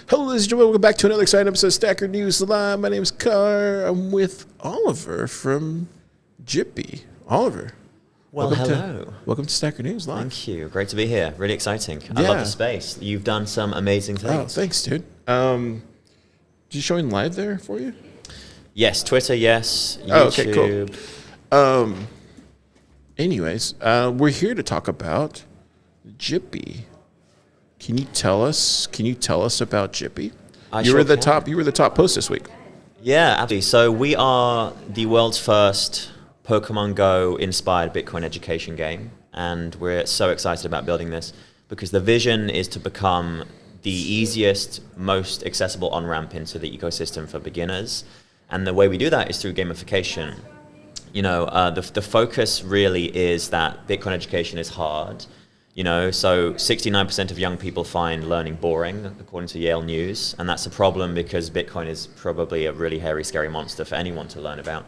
Hello, ladies and gentlemen. Welcome back to another exciting episode of Stacker News Live. My name is Car. I'm with Oliver from Jippi. Oliver. Well, hello. Welcome to Stacker News Live. Thank you. Great to be here. Really exciting. I love the space. You've done some amazing things. Oh, thanks, dude. Did you showing live there for you? Yes. Twitter, yes. YouTube. Oh, okay, cool. Anyways, we're here to talk about Jippi. Can you tell us about Jippi? You were the top post this week. Yeah, absolutely. So we are the world's first Pokemon Go inspired Bitcoin education game, and we're so excited about building this because the vision is to become the easiest, most accessible on-ramp into the ecosystem for beginners. And the way we do that is through gamification. You know, the focus really is that Bitcoin education is hard. You know, so 69% of young people find learning boring, according to Yale News, and that's a problem because Bitcoin is probably a really hairy, scary monster for anyone to learn about.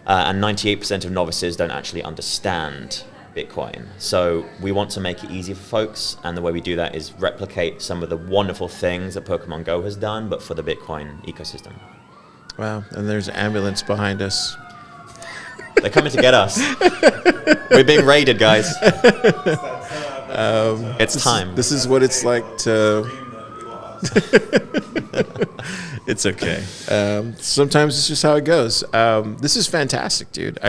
And 98% of novices don't actually understand Bitcoin. So we want to make it easy for folks, and the way we do that is replicate some of the wonderful things that Pokemon Go has done, but for the Bitcoin ecosystem. Wow, and there's an ambulance behind us. They're coming to get us. We're being raided, guys. It's time. This is what it's like to... It's okay. Sometimes it's just how it goes. This is fantastic, dude.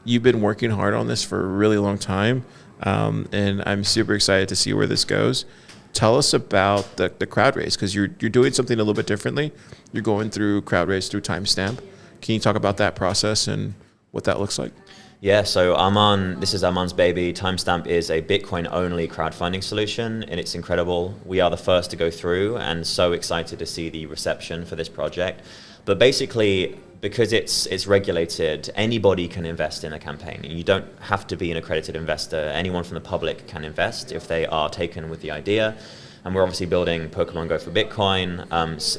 You've been working hard on this for a really long time, and I'm super excited to see where this goes. Tell us about the crowd raise, because you're doing something a little bit differently. You're going through crowd raise through Timestamp. Can you talk about that process and what that looks like? Yeah, so this is Arman's baby. Timestamp is a Bitcoin-only crowdfunding solution, and it's incredible. We are the first to go through, and so excited to see the reception for this project. But basically, because it's regulated, anybody can invest in a campaign. You don't have to be an accredited investor. Anyone from the public can invest if they are taken with the idea. And we're obviously building Pokemon Go for Bitcoin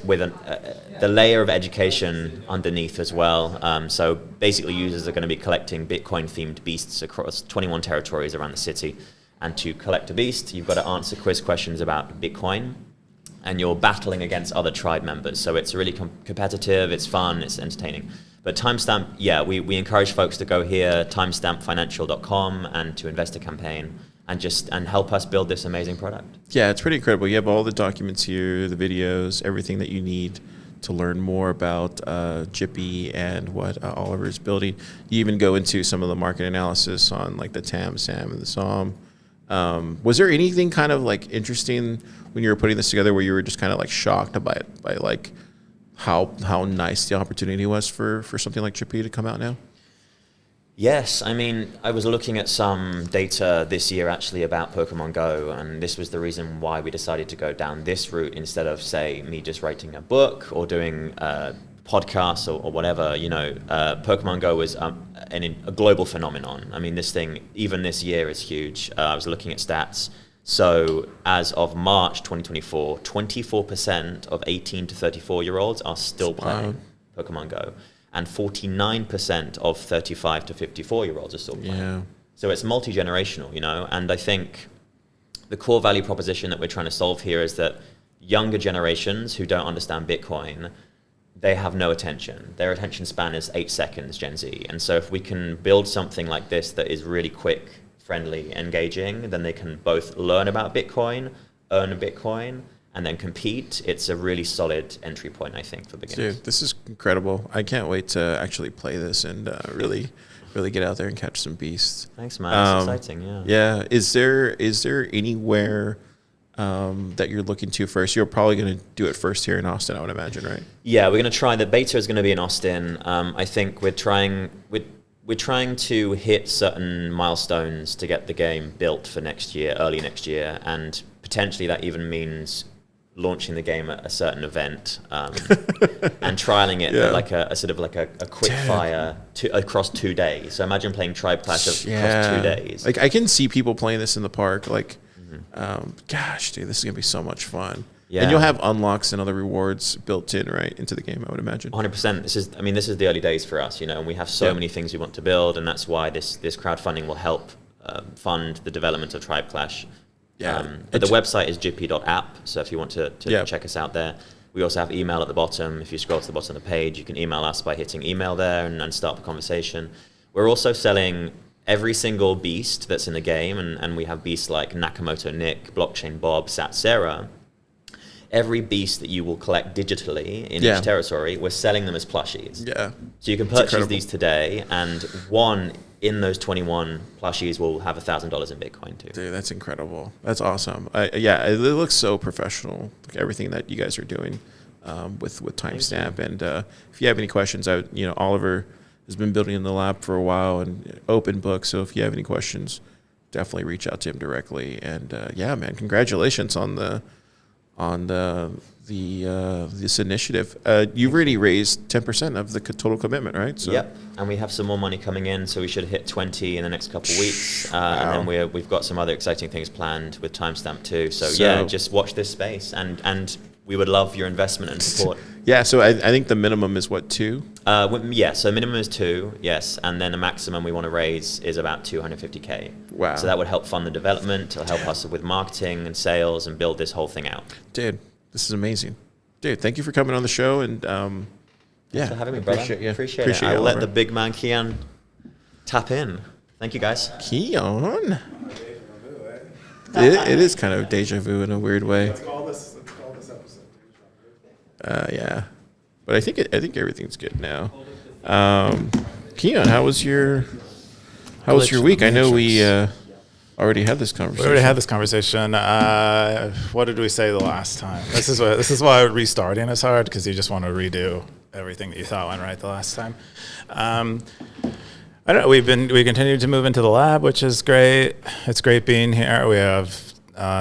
with the layer of education underneath as well. So basically users are going to be collecting Bitcoin-themed beasts across 21 territories around the city. And to collect a beast, you've got to answer quiz questions about Bitcoin. And you're battling against other tribe members. So it's really competitive, it's fun, it's entertaining. But Timestamp, yeah, we encourage folks to go here, timestampfinancial.com, and to invest a campaign. And help us build this amazing product. Yeah, it's pretty incredible. You have all the documents here, the videos, everything that you need to learn more about Jippi and what Oliver is building. You even go into some of the market analysis on like the TAM, SAM, and the SOM. Was there anything kind of like interesting when you were putting this together where you were just kind of like shocked by like how nice the opportunity was for something like Jippi to come out now? Yes, I mean, I was looking at some data this year actually about Pokemon Go, and this was the reason why we decided to go down this route instead of, say, me just writing a book or doing podcasts or whatever. You know, Pokemon Go was a global phenomenon. I mean, this thing, even this year, is huge. I was looking at stats. So as of March 2024, 24% of 18 to 34-year-olds are still playing Pokemon Go. And 49% of 35 to 54-year-olds are still playing. Yeah. So it's multi-generational, you know, and I think the core value proposition that we're trying to solve here is that younger generations who don't understand Bitcoin, they have no attention. Their attention span is 8 seconds, Gen Z. And so if we can build something like this that is really quick, friendly, engaging, then they can both learn about Bitcoin, earn Bitcoin, and then compete. It's a really solid entry point, I think, for beginners. Dude, this is incredible. I can't wait to actually play this and really get out there and catch some beasts. Thanks, man. It's exciting, yeah. Yeah. Is there anywhere that you're looking to first? You're probably going to do it first here in Austin, I would imagine, right? Yeah, we're going to try. The beta is going to be in Austin. I think we're trying to hit certain milestones to get the game built for next year, early next year, and potentially that even means launching the game at a certain event and trialing it like a sort of like a quick fire across 2 days. So imagine playing Tribe Clash across 2 days. Like I can see people playing this in the park. Like, gosh, dude, this is gonna be so much fun. Yeah. And you'll have unlocks and other rewards built in right into the game, I would imagine. 100%. This is the early days for us, you know, and we have so many things we want to build, and that's why this crowdfunding will help fund the development of Tribe Clash Yeah. But the website is jippi.app, so if you want to Yeah. check us out there. We also have email at the bottom. If you scroll to the bottom of the page, you can email us by hitting email there and start the conversation. We're also selling every single beast that's in the game, and we have beasts like Nakamoto Nick, Blockchain Bob, Sat Sarah. Every beast that you will collect digitally in each territory, we're selling them as plushies. Yeah. So you can purchase these today, and one in those 21 plushies will have $1,000 in Bitcoin too. Dude, that's incredible. That's awesome. Yeah, it looks so professional. Like everything that you guys are doing with Timestamp. And if you have any questions, Oliver has been building in the lab for a while and open book. So if you have any questions, definitely reach out to him directly. And yeah, man, congratulations on this initiative. You've already raised 10% of the total commitment, right? So. Yep, and we have some more money coming in, so we should hit 20 in the next couple of weeks. Wow. And then we've got some other exciting things planned with Timestamp too. So yeah, just watch this space, and we would love your investment and support. Yeah, so I think the minimum is what, 2? Yeah, so minimum is 2, yes, and then the maximum we want to raise is about 250K. Wow. So that would help fund the development, it'll help us with marketing and sales and build this whole thing out. Dude, this is amazing. Dude, thank you for coming on the show, and Thanks for having me, brother. Appreciate it. I'll let the big man Keyan tap in. Thank you, guys. Keyan. It is kind of deja vu in a weird way. Let's call this episode deja vu. Yeah, but I think everything's good now. Keyan, how was your week? I know we already had this conversation. We already had this conversation. What did we say the last time? This is why restarting is hard, because you just want to redo everything that you thought went right the last time. I don't know. We continued to move into the lab, which is great. It's great being here. We have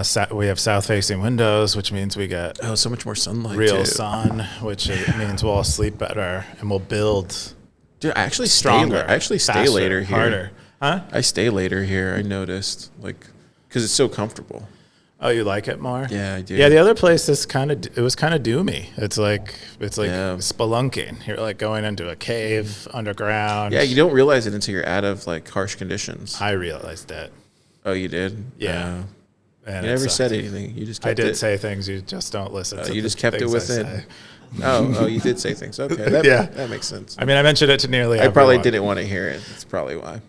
south-facing windows, which means we get so much more sunlight. Real sun, which means we'll all sleep better and we'll build. Dude, I actually stronger. I actually stay faster, later here. Harder. Huh? I stay later here. I noticed, because it's so comfortable. Oh, you like it more? Yeah, I do. Yeah, the other place is it was kind of doomy. It's like spelunking. You're like going into a cave underground. Yeah, you don't realize it until you're out of harsh conditions. I realized that. Oh, you did? Yeah. You never said anything. You just kept I did say things. You just don't listen. You just kept it within. Oh, you did say things. Okay, that makes sense. I mean, I mentioned it to nearly everyone. I probably didn't want to hear it. That's probably why.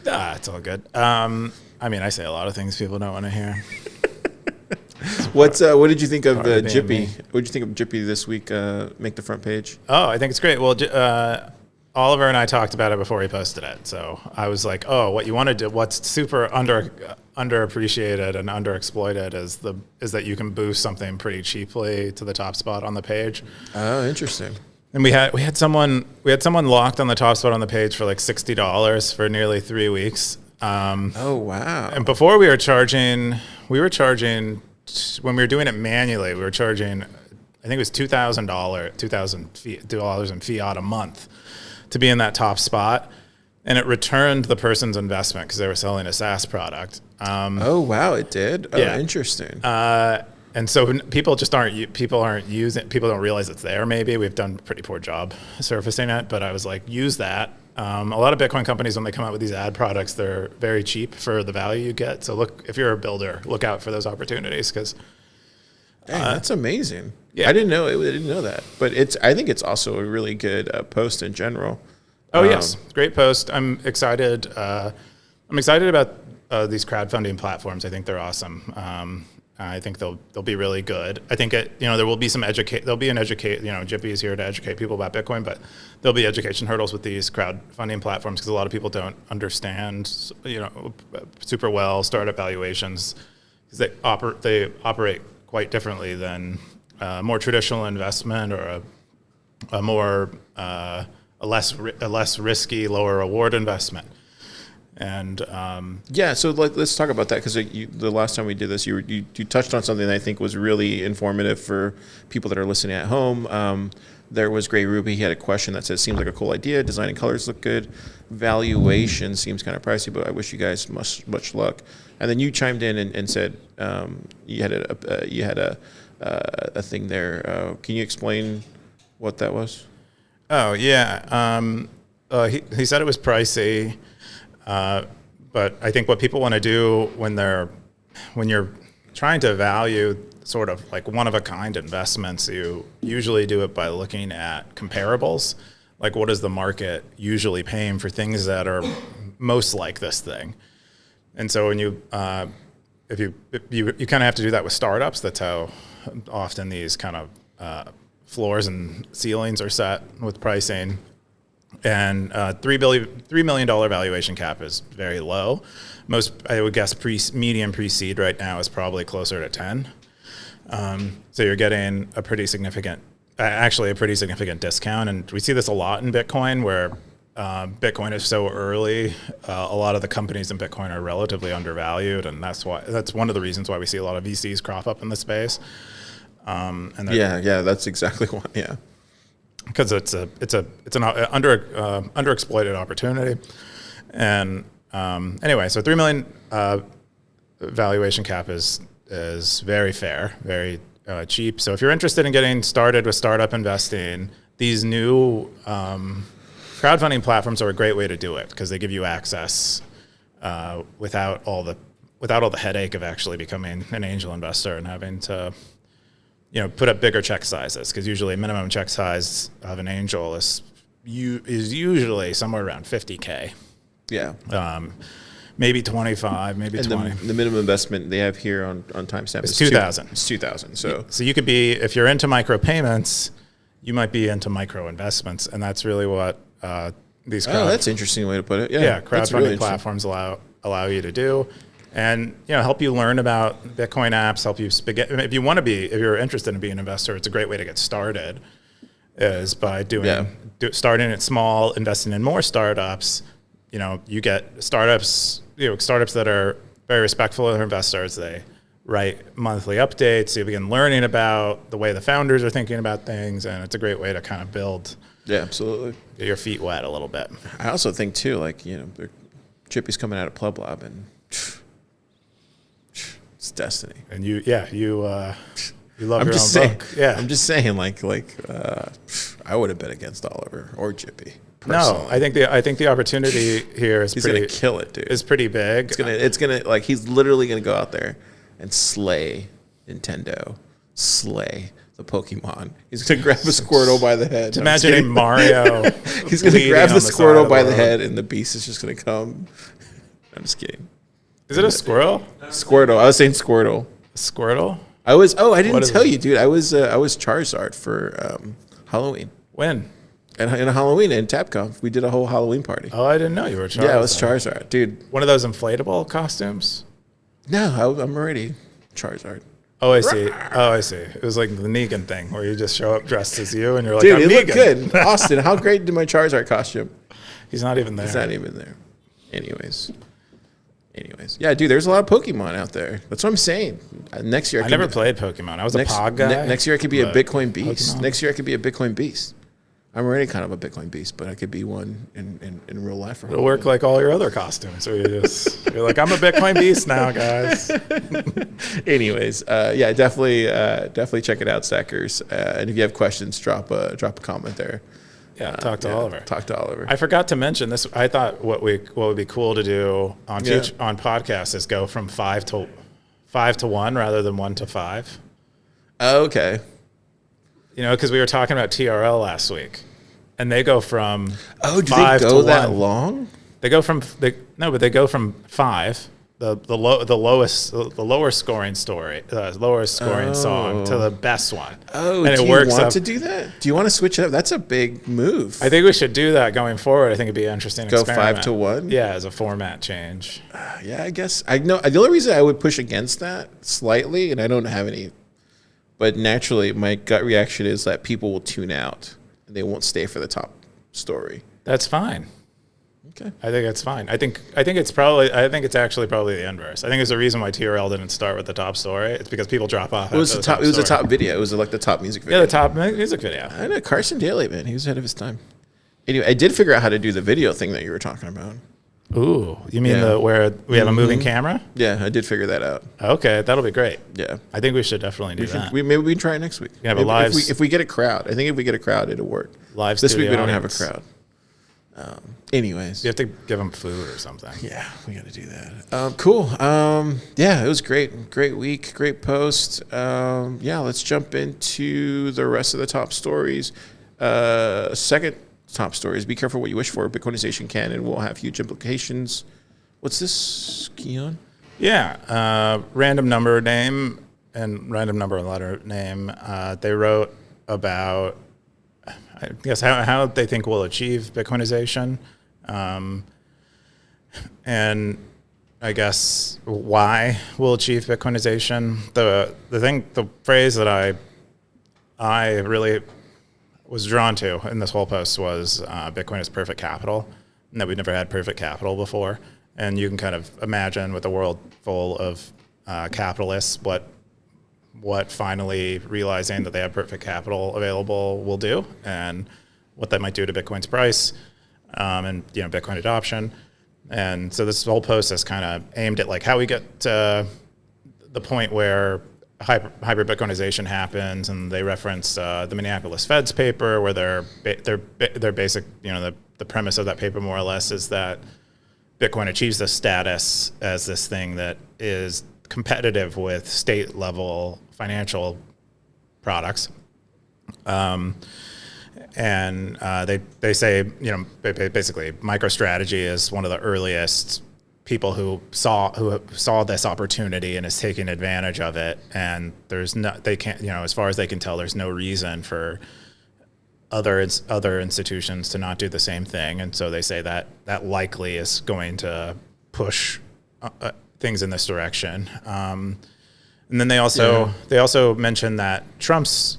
It's all good. I mean, I say a lot of things people don't want to hear. What did you think of Jippi? What did you think of Jippi this week? Make the front page. Oh, I think it's great. Well, Oliver and I talked about it before he posted it. So I was like, oh, what you want to do, what's super underappreciated and underexploited is that you can boost something pretty cheaply to the top spot on the page. Oh, interesting. And we had someone locked on the top spot on the page for like $60 for nearly 3 weeks. Oh wow! And before we were charging when we were doing it manually, we were charging, I think it was $2,000 in fiat a month to be in that top spot, and it returned the person's investment because they were selling a SaaS product. Oh wow, it did. Oh, yeah. Interesting. And so people don't realize it's there. Maybe we've done a pretty poor job surfacing it, but I was like, use that. A lot of Bitcoin companies, when they come out with these ad products, they're very cheap for the value you get. So if you're a builder, look out for those opportunities because that's amazing. Yeah. I didn't know that, but I think it's also a really good post in general. Oh yes, great post. I'm excited. I'm excited about these crowdfunding platforms. I think they're awesome. I think they'll be really good. I think there will be Jippi is here to educate people about Bitcoin, but there'll be education hurdles with these crowdfunding platforms because a lot of people don't understand super well startup valuations because they operate quite differently than more traditional investment or a less risky, lower reward investment. And so let's talk about that because the last time we did this, you touched on something that I think was really informative for people that are listening at home. There was Gray Ruby. He had a question that says, "Seems like a cool idea. Design and colors look good. Valuation seems kind of pricey, but I wish you guys much luck." And then you chimed in and said you had a thing there. Can you explain what that was? Oh yeah, he said it was pricey. But I think what people want to do when you're trying to value sort of like one-of-a-kind investments, you usually do it by looking at comparables. Like, what is the market usually paying for things that are most like this thing? And so when you kind of have to do that with startups. That's how often these kind of floors and ceilings are set with pricing. And $3 million valuation cap is very low. Most, I would guess, medium pre-seed right now is probably closer to 10. So you're getting a pretty significant discount. And we see this a lot in Bitcoin, where Bitcoin is so early. A lot of the companies in Bitcoin are relatively undervalued, and that's one of the reasons why we see a lot of VCs crop up in the space. That's exactly why. Yeah, because it's an underexploited opportunity. And anyway, so $3 million valuation cap is very fair, very cheap. So if you're interested in getting started with startup investing, these new crowdfunding platforms are a great way to do it, because they give you access without all the headache of actually becoming an angel investor and having to put up bigger check sizes, because usually minimum check size of an angel is usually somewhere around 50K. Yeah. Maybe 25, maybe and 20. The minimum investment they have here on timestamp is 2,000. It's 2,000. So you could be, if you're into micropayments, you might be into micro investments, and that's really what these. That's an interesting way to put it. Yeah, crowdfunding really platforms allow you to do, and help you learn about Bitcoin apps. Help you if you're interested in being an investor, it's a great way to get started. Is by starting it small, investing in more startups. You get startups that are very respectful of their investors. They write monthly updates. So you begin learning about the way the founders are thinking about things, and it's a great way to kind of build. Yeah, absolutely. Get your feet wet a little bit. I also think too, Jippy's coming out of PLEBDEVS, and it's destiny. And you love your own book. Yeah, I'm just saying, I would have bet against Oliver or Jippy. No, I think the opportunity here is he's gonna kill it, dude. Is pretty big. It's gonna he's literally gonna go out there and slay Nintendo, slay the Pokemon. He's gonna grab a Squirtle by the head. Imagining Mario. He's gonna grab the Squirtle by the head, and the beast is just gonna come. I'm just kidding. Is it a squirrel? Squirtle. I was saying Squirtle. Squirtle? I didn't tell you, dude. I was Charizard for Halloween. When? And in Halloween in TapConf, we did a whole Halloween party. Oh, I didn't know you were Charizard. Yeah, I was Charizard, dude. One of those inflatable costumes? No, I'm already Charizard. Oh, I see. It was like the Negan thing, where you just show up dressed as you, and you're like, dude, I'm it Negan. Looked good. Austin, how great did my Charizard costume? He's not even there. He's not even there. Anyways. Yeah, dude, there's a lot of Pokemon out there. That's what I'm saying. Next year, I never played Pokemon. I was a Pog guy. Next year, I could be a Bitcoin beast. Pokemon? Next year, I could be a Bitcoin beast. I'm already kind of a Bitcoin beast, but I could be one in real life. It'll work like all your other costumes, where you're like, I'm a Bitcoin beast now, guys. Anyways, definitely check it out, Stackers. And if you have questions, drop a comment there. Yeah, talk to Oliver. Talk to Oliver. I forgot to mention this. I thought what would be cool to do on podcasts is go from 5 to 1 rather than 1 to 5. Oh, okay. Because we were talking about TRL last week, and they go from 5 do they go to that 1. long? They go from 5, the lower scoring song to the best one. Oh, and do you want to do that? Do you want to switch it up? That's a big move. I think we should do that going forward. I think it'd be an interesting. Go experiment. 5 to 1. Yeah, as a format change. Yeah, I guess I know. The only reason I would push against that slightly, and I don't have any, but naturally, my gut reaction is that people will tune out and they won't stay for the top story. That's fine. Okay. I think it's fine. I think it's actually probably the inverse. I think there's a reason why TRL didn't start with the top story. It's because people drop off. It was the top. It was a top video. It was like the top music video. Yeah, the top music video. I know Carson Daly, man. He was ahead of his time. Anyway, I did figure out how to do the video thing that you were talking about. Ooh, you mean where we have a moving camera? Yeah, I did figure that out. Okay, that'll be great. Yeah, I think we should definitely do that. Maybe we can try it next week. We have a live. If we get a crowd, I think if we get a crowd, it'll work. Live. This week we don't audience. have a crowd. Anyways. You have to give them food or something. Yeah, we got to do that. Cool. Yeah, it was great. Great week. Great post. Yeah, let's jump into the rest of the top stories. Second top stories. Be careful what you wish for. Bitcoinization can and will have huge implications. What's this, Keyan? Yeah, random number name and random number letter name. They wrote about, I guess, how they think we'll achieve Bitcoinization. And I guess why we'll achieve Bitcoinization. The phrase that I really was drawn to in this whole post was Bitcoin is perfect capital, and that we've never had perfect capital before. And you can kind of imagine with a world full of capitalists what finally realizing that they have perfect capital available will do, and what that might do to Bitcoin's price, and Bitcoin adoption. And so this whole post is kind of aimed at like how we get to the point where hyper Bitcoinization happens, and they reference the Minneapolis Fed's paper where their basic the premise of that paper more or less is that Bitcoin achieves this status as this thing that is competitive with state level financial products. And they say, basically MicroStrategy is one of the earliest people who saw this opportunity and is taking advantage of it. And as far as they can tell, there's no reason for other institutions to not do the same thing. And so they say that likely is going to push things in this direction. And then they also mentioned that Trump's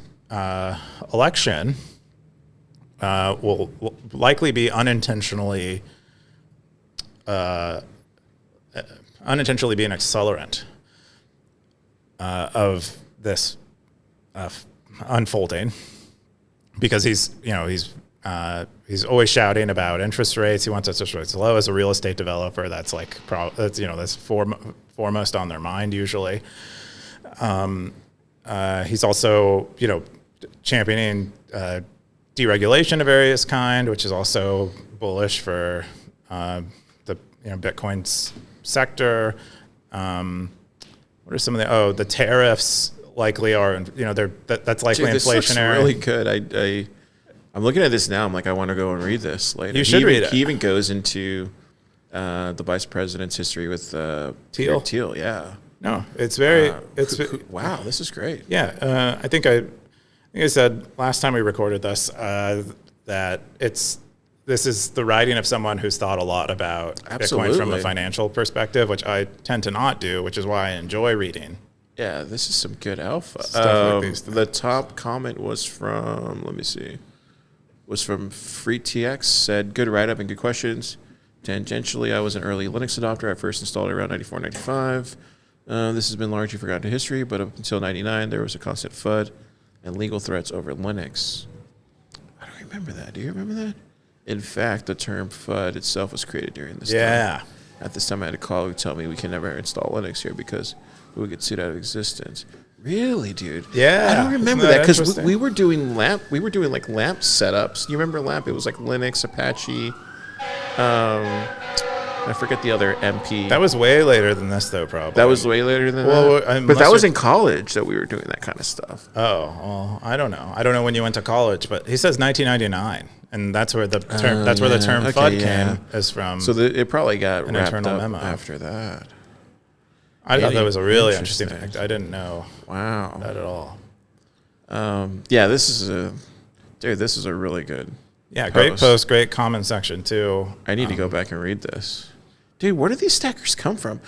election will likely be unintentionally be an accelerant of this unfolding, because he's always shouting about interest rates. He wants interest rates low. As a real estate developer, that's that's foremost on their mind usually. He's also championing deregulation of various kind, which is also bullish for the Bitcoin's sector. What are some of the tariffs likely are, that's likely this inflationary. Looks really good. I'm looking at this now. I'm like, I want to go and read this later. You should read it. He even goes into the vice president's history with Thiel. Yeah. No, it's very. Wow, this is great. Yeah, I think I said last time we recorded this that this is the writing of someone who's thought a lot about Bitcoin from a financial perspective, which I tend to not do, which is why I enjoy reading. Yeah, this is some good alpha. Stuff like these the top comment was from, FreeTX, said, good write-up and good questions. Tangentially, I was an early Linux adopter. I first installed it around 94, 95. This has been largely forgotten in history, but up until 99, there was a constant FUD and legal threats over Linux. I don't remember that. Do you remember that? In fact, the term FUD itself was created during this time. At this time, I had a colleague tell me we can never install Linux here because we would get sued out of existence. Really, dude? Yeah. I don't remember that because we were doing LAMP. We were doing like LAMP setups. You remember LAMP? It was like Linux, Apache. I forget the other MP. That was way later than this, though. Probably that was way later than that. But that was in college that we were doing that kind of stuff. Oh, well, I don't know. I don't know when you went to college, but he says 1999, and that's where the term FUD came is from. So it probably got an wrapped internal up memo after that. I thought that was a really interesting fact. I didn't know that at all. This is a really good great post, great comment section too. I need to go back and read this. Dude, where do these stackers come from?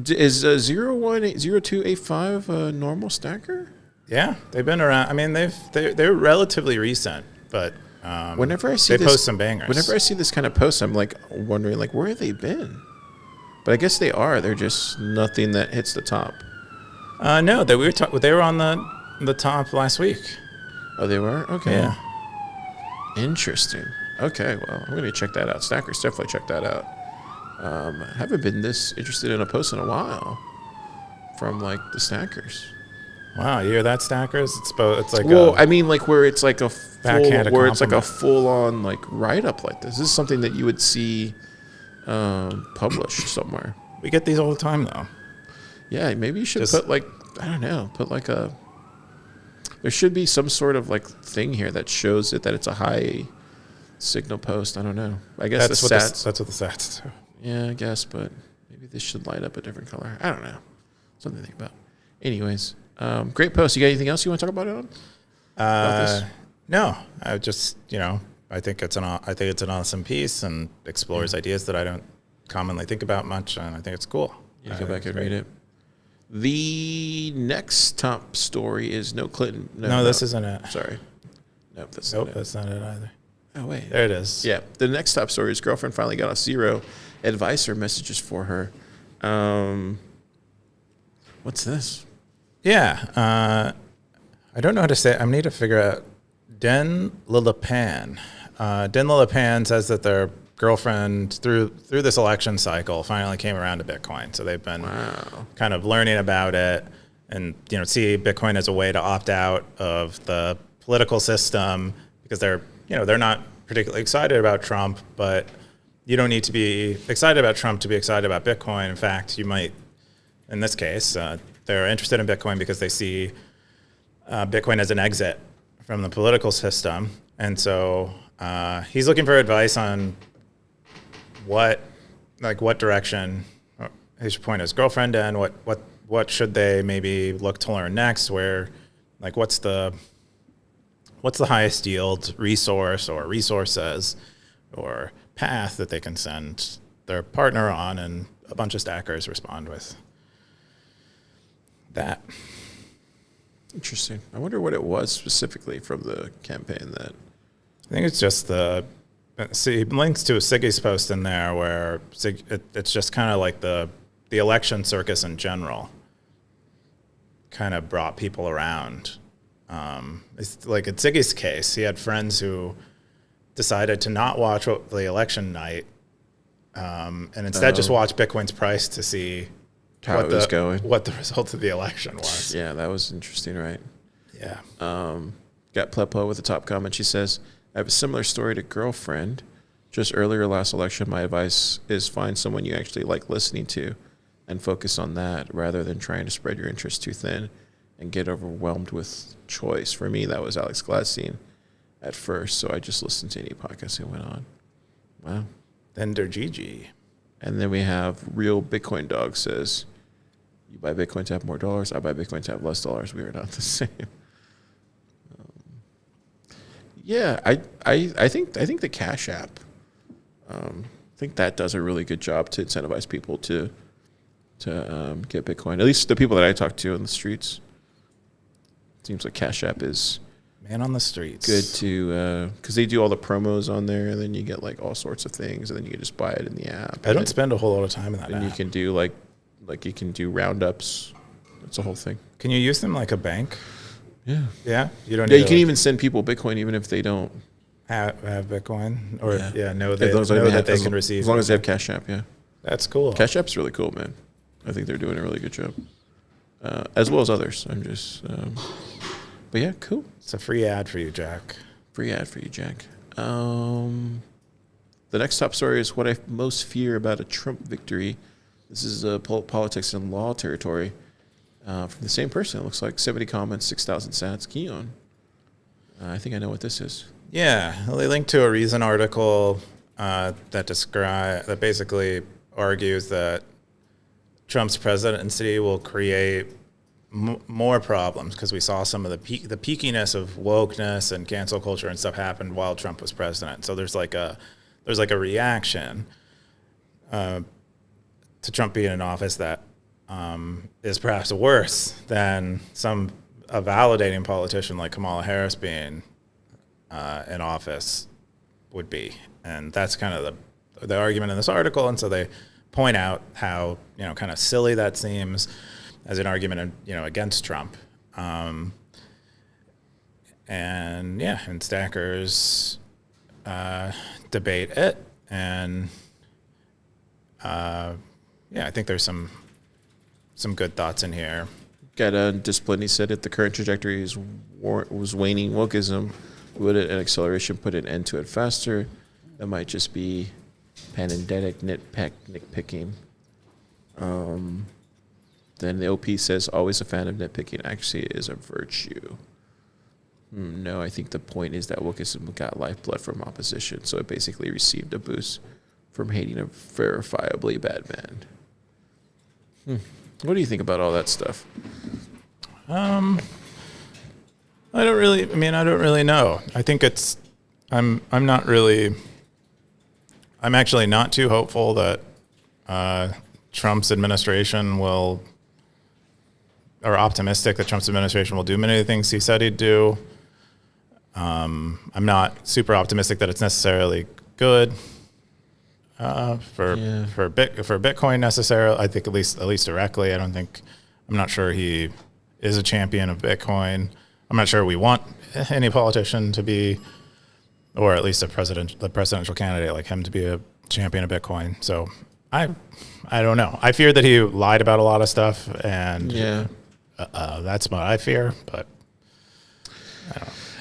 Is 0285 a normal stacker? Yeah, they've been around. I mean, they're relatively recent, but whenever I see they post some bangers. Whenever I see this kind of post, I'm like wondering like where have they been? But I guess they are. They're just nothing that hits the top. No, they were on the top last week. Oh, they were? Okay. Yeah. Interesting. Okay, well, I'm going to check that out. Stackers, definitely check that out. Haven't been this interested in a post in a while from like the stackers. Wow, you hear that, stackers? It's like I mean, like where it's like a Backhanded compliment. full on like write up like this. This is something that you would see published somewhere. we get these all the time, though. Yeah, maybe you should Just- put like, I don't know, there should be some sort of like thing here that shows it that it's a high signal post. I don't know. I guess That's the what stats. that's what the stats do. Yeah, I guess, but maybe this should light up a different color. I don't know. Something to think about. Anyways, great post. You got anything else you want to talk about it on? About this? No, I just I think it's an awesome piece and explores ideas that I don't commonly think about much, and I think it's cool. Yeah, go back and read it. The next top story is no Clinton. No, this isn't it. Sorry. Nope, that's Nope, not it. that's not it either. Oh, wait. There it is. Yeah, the next top story is girlfriend finally got a 0 advice or messages for her. What's this? Yeah, I don't know how to say it. I need to figure out. Den Lilipan. Den Lilipan says that their girlfriend through this election cycle finally came around to Bitcoin. So they've been kind of learning about it and see Bitcoin as a way to opt out of the political system because they're not particularly excited about Trump, but you don't need to be excited about Trump to be excited about Bitcoin. In fact, you might, in this case, they're interested in Bitcoin because they see Bitcoin as an exit from the political system. And so he's looking for advice on what direction he should point his girlfriend in, what should they maybe look to learn next, where what's the highest yield resource or resources or path that they can send their partner on, and a bunch of stackers respond with that. Interesting. I wonder what it was specifically from the campaign that. I think it's just links to Siggy's post in there where it's just kind of like the election circus in general kind of brought people around. It's like in Siggy's case, he had friends who decided to not watch the election night and instead just watch Bitcoin's price to see How it was going. what the result of the election was. Yeah, that was interesting, right? Yeah. Got Pleplo with the top comment. She says, I have a similar story to girlfriend. Just earlier last election, my advice is find someone you actually like listening to and focus on that rather than trying to spread your interest too thin and get overwhelmed with choice. For me, that was Alex Gladstein at first, so I just listened to any podcast that went on. Wow. Ender Gigi. And then we have Real Bitcoin Dog says, you buy Bitcoin to have more dollars. I buy Bitcoin to have less dollars. We are not the same. Yeah, I think the Cash App, I think that does a really good job to incentivize people to get Bitcoin. At least the people that I talk to in the streets. Seems like Cash App is Man on the streets. good to because they do all the promos on there, and then you get like all sorts of things, and then you can just buy it in the app. I don't spend a whole lot of time in that And app. you can do like you can do roundups. It's a whole thing. Can you use them like a bank? Yeah. Yeah? You don't Yeah, need you to can even send people Bitcoin even if they don't. have Bitcoin or know As long as that they as- can receive. As long as they have Cash App, yeah. That's cool. Cash App's really cool, man. I think they're doing a really good job, as well as others. I'm just, but yeah, cool. It's a free ad for you, Jack. Free ad for you, Jack. The next top story is what I most fear about a Trump victory. This is politics and law territory from the same person. It looks like 70 comments, 6,000 sats. Keyan. I think I know what this is. Yeah, well, they linked to a Reason article that basically argues that Trump's presidency will create more problems because we saw some of the peakiness of wokeness and cancel culture and stuff happened while Trump was president. So there's like a reaction to Trump being in office that is perhaps worse than a validating politician like Kamala Harris being in office would be. And that's kind of the argument in this article. And so they point out how, kind of silly that seems as an argument, against Trump. And stackers debate it. And I think there's some good thoughts in here. got undisciplined. He said if the current trajectory was waning wokeism, would an acceleration put an end to it faster? That might just be pandemic nitpicking. Then the OP says, always a fan of nitpicking actually is a virtue. No, I think the point is that wokeism got lifeblood from opposition, so it basically received a boost from hating a verifiably bad man. What do you think about all that stuff? I don't really know. I think I'm actually not too hopeful that Trump's administration or optimistic that Trump's administration will do many of the things he said he'd do. I'm not super optimistic that it's necessarily good for Bitcoin necessarily. I think at least directly. I'm not sure he is a champion of Bitcoin. I'm not sure we want any politician to be, or at least the presidential candidate like him to be a champion of Bitcoin. So I don't know. I fear that he lied about a lot of stuff, and that's what I fear. But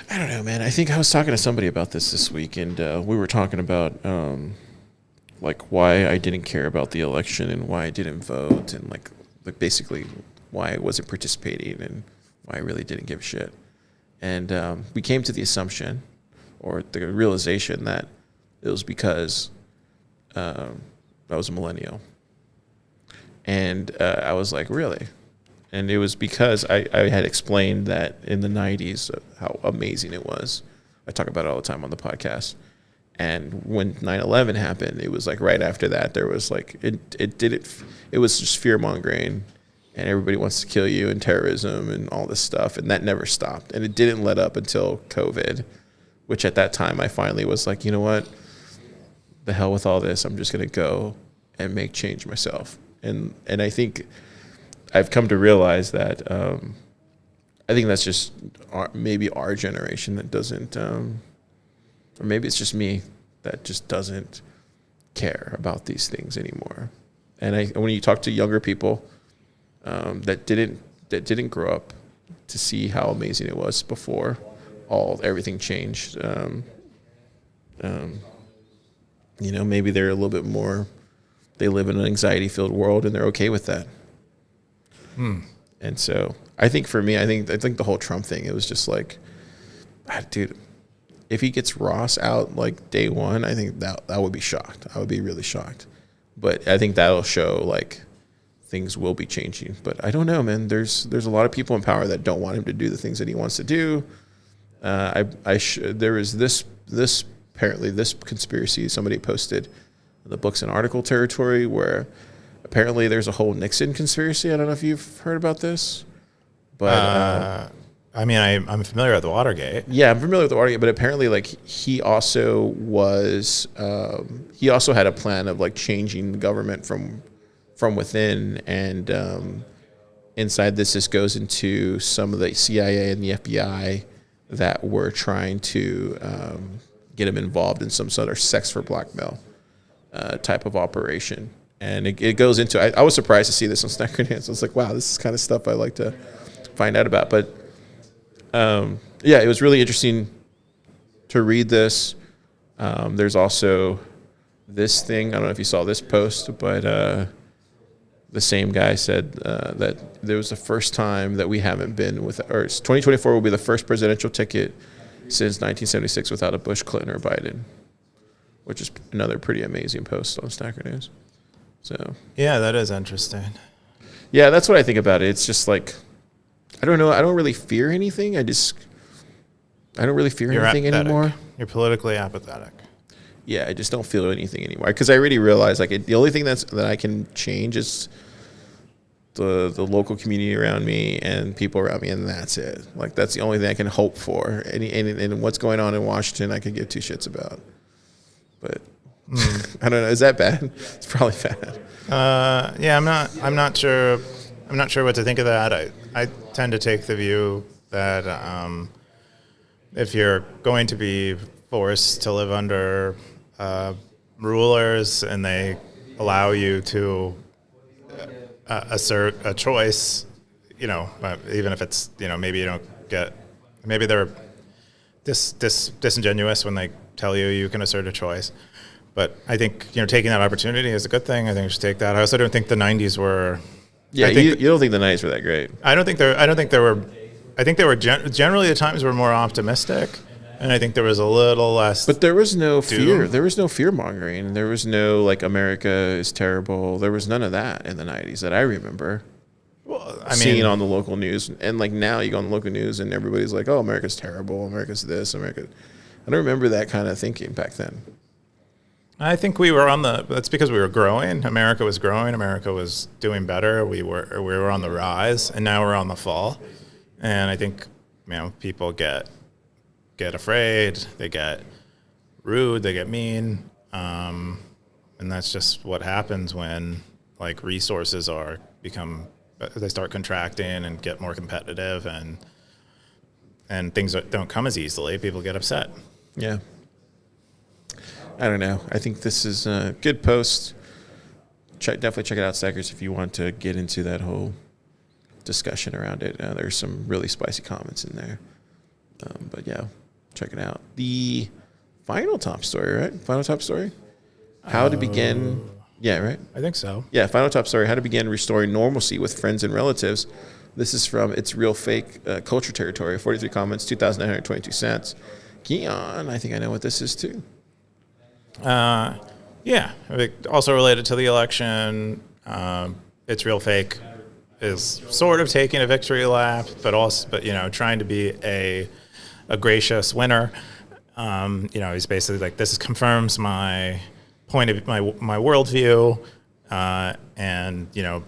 I don't know, man. I think I was talking to somebody about this week, and we were talking about like why I didn't care about the election and why I didn't vote, and like basically why I wasn't participating and why I really didn't give a shit. And we came to the assumption or the realization that it was because I was a millennial. And I was like, really? And it was because I had explained that in the 90s how amazing it was. I talk about it all the time on the podcast. And when 9/11 happened, it was like right after that, there was like, it was just fear-mongering, and everybody wants to kill you, and terrorism and all this stuff. And that never stopped. And it didn't let up until COVID, which at that time I finally was like, you know what? The hell with all this. I'm just going to go and make change myself. And I think I've come to realize that I think that's just maybe our generation that doesn't, or maybe it's just me that just doesn't care about these things anymore. And when you talk to younger people that didn't grow up to see how amazing it was before everything changed, maybe they're a little bit more. They live in an anxiety-filled world, and they're okay with that. And so I think for me, I think the whole Trump thing, it was just like, dude, if he gets Ross out like day one, I think that would be shocked. I would be really shocked. But I think that'll show like things will be changing. But I don't know, man. There's a lot of people in power that don't want him to do the things that he wants to do. There is this apparently this conspiracy somebody posted in the books and article territory where apparently there's a whole Nixon conspiracy. I don't know if you've heard about this, but I'm familiar with the Watergate. Yeah, I'm familiar with the Watergate, but apparently like he also had a plan of like changing the government from within, and inside this goes into some of the CIA and the FBI that were trying to get him involved in some sort of sex for blackmail type of operation. And it goes into, I was surprised to see this on Snack Grenades. I was like, wow, this is kind of stuff I like to find out about. But it was really interesting to read this. There's also this thing, I don't know if you saw this post, but the same guy said that there was the first time that we haven't been 2024 will be the first presidential ticket since 1976 without a Bush, Clinton, or Biden, which is another pretty amazing post on Stacker News. So yeah, that is interesting. Yeah, that's what I think about it. It's just like, I don't know. I don't really fear anything. I don't really fear anything anymore. You're politically apathetic. Yeah, I just don't feel anything anymore because I already realized like the only thing that I can change is the local community around me and people around me, and that's it. Like that's the only thing I can hope for. And what's going on in Washington, I could give two shits about. But I don't know. Is that bad? It's probably bad. Yeah, I'm not sure. I'm not sure what to think of that. I tend to take the view that if you're going to be forced to live under rulers and they allow you to assert a choice, even if it's, maybe you don't get, maybe they're disingenuous when they tell you can assert a choice. But I think, taking that opportunity is a good thing. I think we should take that. I also don't think the 90s were. Yeah, you don't think the 90s were that great. I think they were generally the times were more optimistic. And I think there was a little less. But there was no fear. There was no fear mongering. There was no America is terrible. There was none of that in the 90s that I remember. Well, seeing on the local news. And now you go on the local news and everybody's like, oh, America's terrible. America's this. America. I don't remember that kind of thinking back then. I think we were that's because we were growing. America was growing. America was doing better. We were on the rise, and now we're on the fall. And I think, people get afraid, they get rude, they get mean, and that's just what happens when resources they start contracting and get more competitive, and things don't come as easily. People get upset. Yeah. I don't know. I think this is a good post. Definitely check it out, Stackers, if you want to get into that whole discussion around it. There's some really spicy comments in there. But yeah, check it out. The final top story, right? Final top story? How to begin. Yeah, right? I think so. Yeah, final top story. How to begin restoring normalcy with friends and relatives. This is from It's Real Fake Culture Territory. 43 comments, 2,922 cents. Keyan, I think I know what this is too. Yeah. Also related to the election, It's Real Fake is sort of taking a victory lap, but trying to be a gracious winner. He's basically this confirms my point of my worldview, and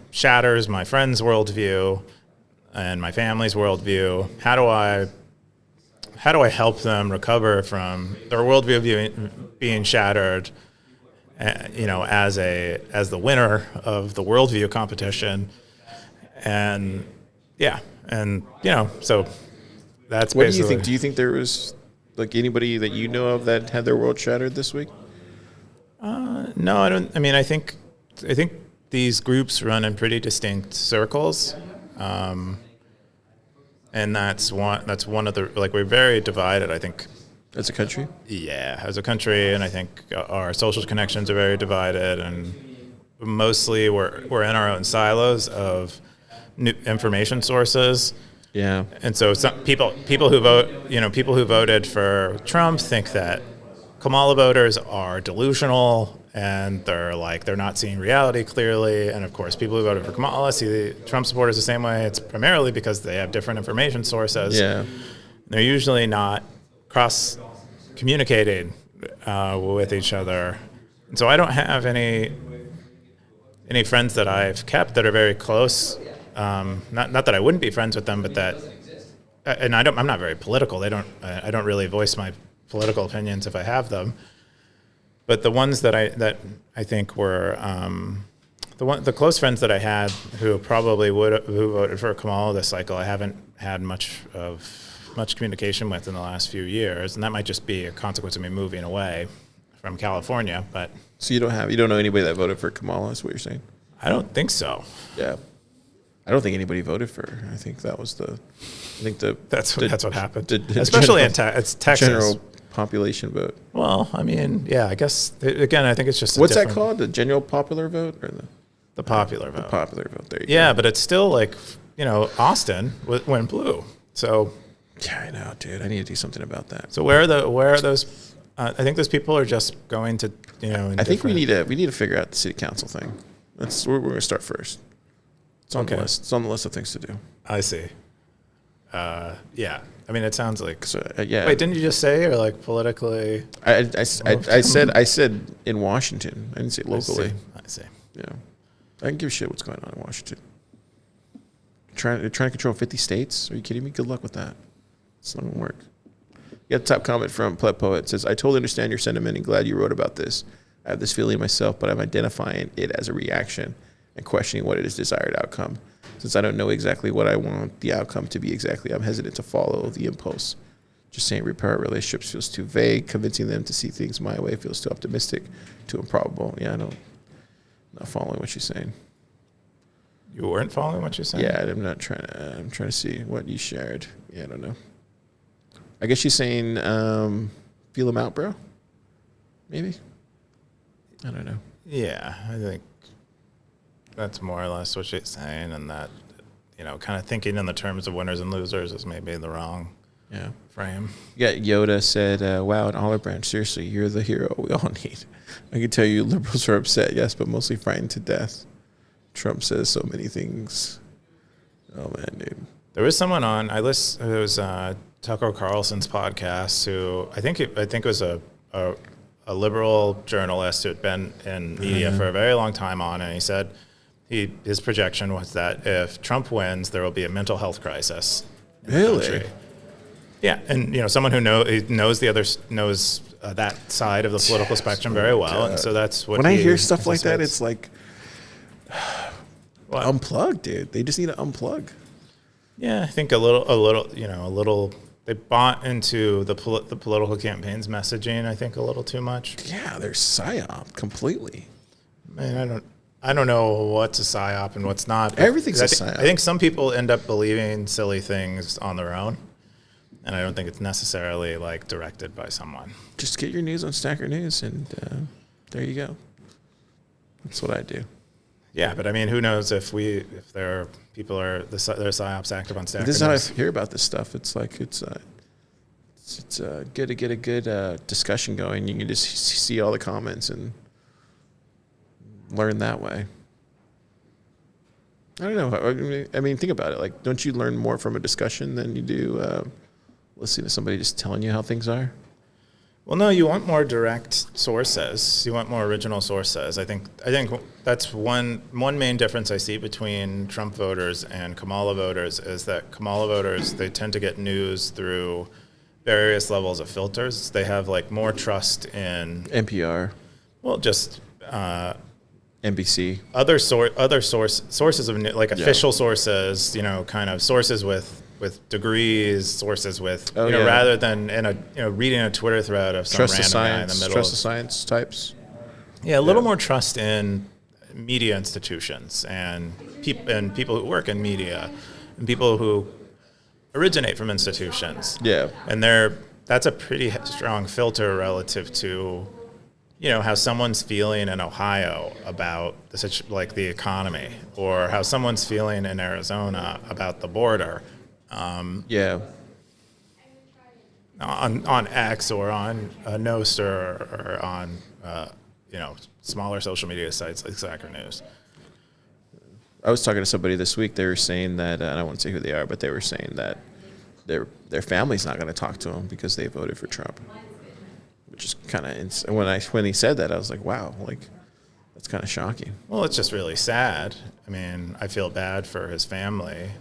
shatters my friend's worldview and my family's worldview. How do I help them recover from their worldview being shattered? As the winner of the worldview competition, and so that's what basically. do you think? Do you think there was anybody that you know of that had their world shattered this week? No, I don't. I think these groups run in pretty distinct circles, and that's one of the we're very divided. I think. As a country? Yeah, as a country, and I think our social connections are very divided, and mostly we're in our own silos of new information sources. Yeah. And so some people who voted for Trump think that Kamala voters are delusional, and they're not seeing reality clearly. And of course, people who voted for Kamala see the Trump supporters the same way. It's primarily because they have different information sources. Yeah. They're usually not cross-communicating with each other. And so I don't have any friends that I've kept that are very close. Not that I wouldn't be friends with them, but that, and I'm not very political. I don't really voice my political opinions if I have them. But the ones that I think were the close friends that I had who probably who voted for Kamala this cycle, I haven't had much communication with in the last few years, and that might just be a consequence of me moving away from California. But so you don't know anybody that voted for Kamala, is what you're saying? I don't think so. Yeah, I don't think anybody voted for her. I think that was that's what happened, general, especially in Texas. General population vote. Well, yeah, I guess again, I think it's just what's that called? The general popular vote or the popular vote? The popular vote. There you go. But it's still Austin went blue. So yeah, I know, dude. I need to do something about that. So where are those? I think those people are just going to I think we need to figure out the city council thing. That's where we're going to start first. It's on the list. It's on the list of things to do. I see. Yeah. It sounds like. So, yeah. Wait, didn't you just say or politically? I said in Washington. I didn't say locally. I see. Yeah. I can give a shit what's going on in Washington. Trying to control 50 states? Are you kidding me? Good luck with that. It's not going to work. You got a top comment from Pleb Poet. It says, I totally understand your sentiment and glad you wrote about this. I have this feeling myself, but I'm identifying it as a reaction and questioning what it is desired outcome. Since I don't know exactly what I want the outcome to be exactly, I'm hesitant to follow the impulse. Just saying repair relationships feels too vague. Convincing them to see things my way feels too optimistic, too improbable. Yeah, I'm not following what she's saying. You weren't following what you're saying? Yeah, I'm not trying to. I'm trying to see what you shared. Yeah, I don't know. I guess she's saying, feel them out, bro. Maybe. I don't know. Yeah, I think that's more or less what she's saying, and that, kind of thinking in the terms of winners and losers is maybe the wrong frame. Yeah, Yoda said, wow, an olive branch, seriously, you're the hero we all need. I can tell you liberals are upset, yes, but mostly frightened to death. Trump says so many things. Oh, man, dude. There was someone on, it was Tucker Carlson's podcast, who I think it was a liberal journalist who had been in media for a very long time on, and he said his projection was that if Trump wins, there will be a mental health crisis in the country. Yeah, and someone who knows that side of the political spectrum very well, and so that's what. When I hear stuff like that, it's like unplug, dude. They just need to unplug. Yeah, I think a little. They bought into the political campaign's messaging, I think, a little too much. Yeah, they're psyop completely. Man, I don't know what's a psyop and what's not. Everything's a psyop. I think some people end up believing silly things on their own, and I don't think it's necessarily like directed by someone. Just get your news on Stacker News, and there you go. That's what I do. Yeah, but I mean, who knows if there are people there are psyops active on Stacker This is News. how I hear about this stuff. It's like it's good to get a good discussion going. You can just see all the comments and learn that way. I don't know. I mean, think about it. Like, don't you learn more from a discussion than you do listening to somebody just telling you how things are? Well, no, you want more direct sources. You want more original sources. I think that's one main difference I see between Trump voters and Kamala voters is that Kamala voters, they tend to get news through various levels of filters. They have like more trust in NPR. Well, just NBC. Other sources of like official sources, kind of sources with degrees, sources with rather than reading a Twitter thread of some random guy in the middle. Trust the science types. Yeah, a little more trust in media institutions and people who work in media and people who originate from institutions. Yeah, and that's a pretty strong filter relative to how someone's feeling in Ohio about the economy, or how someone's feeling in Arizona about the border. On X or on Nost or on smaller social media sites like Stacker News. I was talking to somebody this week. They were saying that, and I won't say who they are, but they were saying that their family's not going to talk to them because they voted for Trump, which is kind of when he said that, I was like, wow, like that's kind of shocking. Well, it's just really sad. I mean, I feel bad for his family.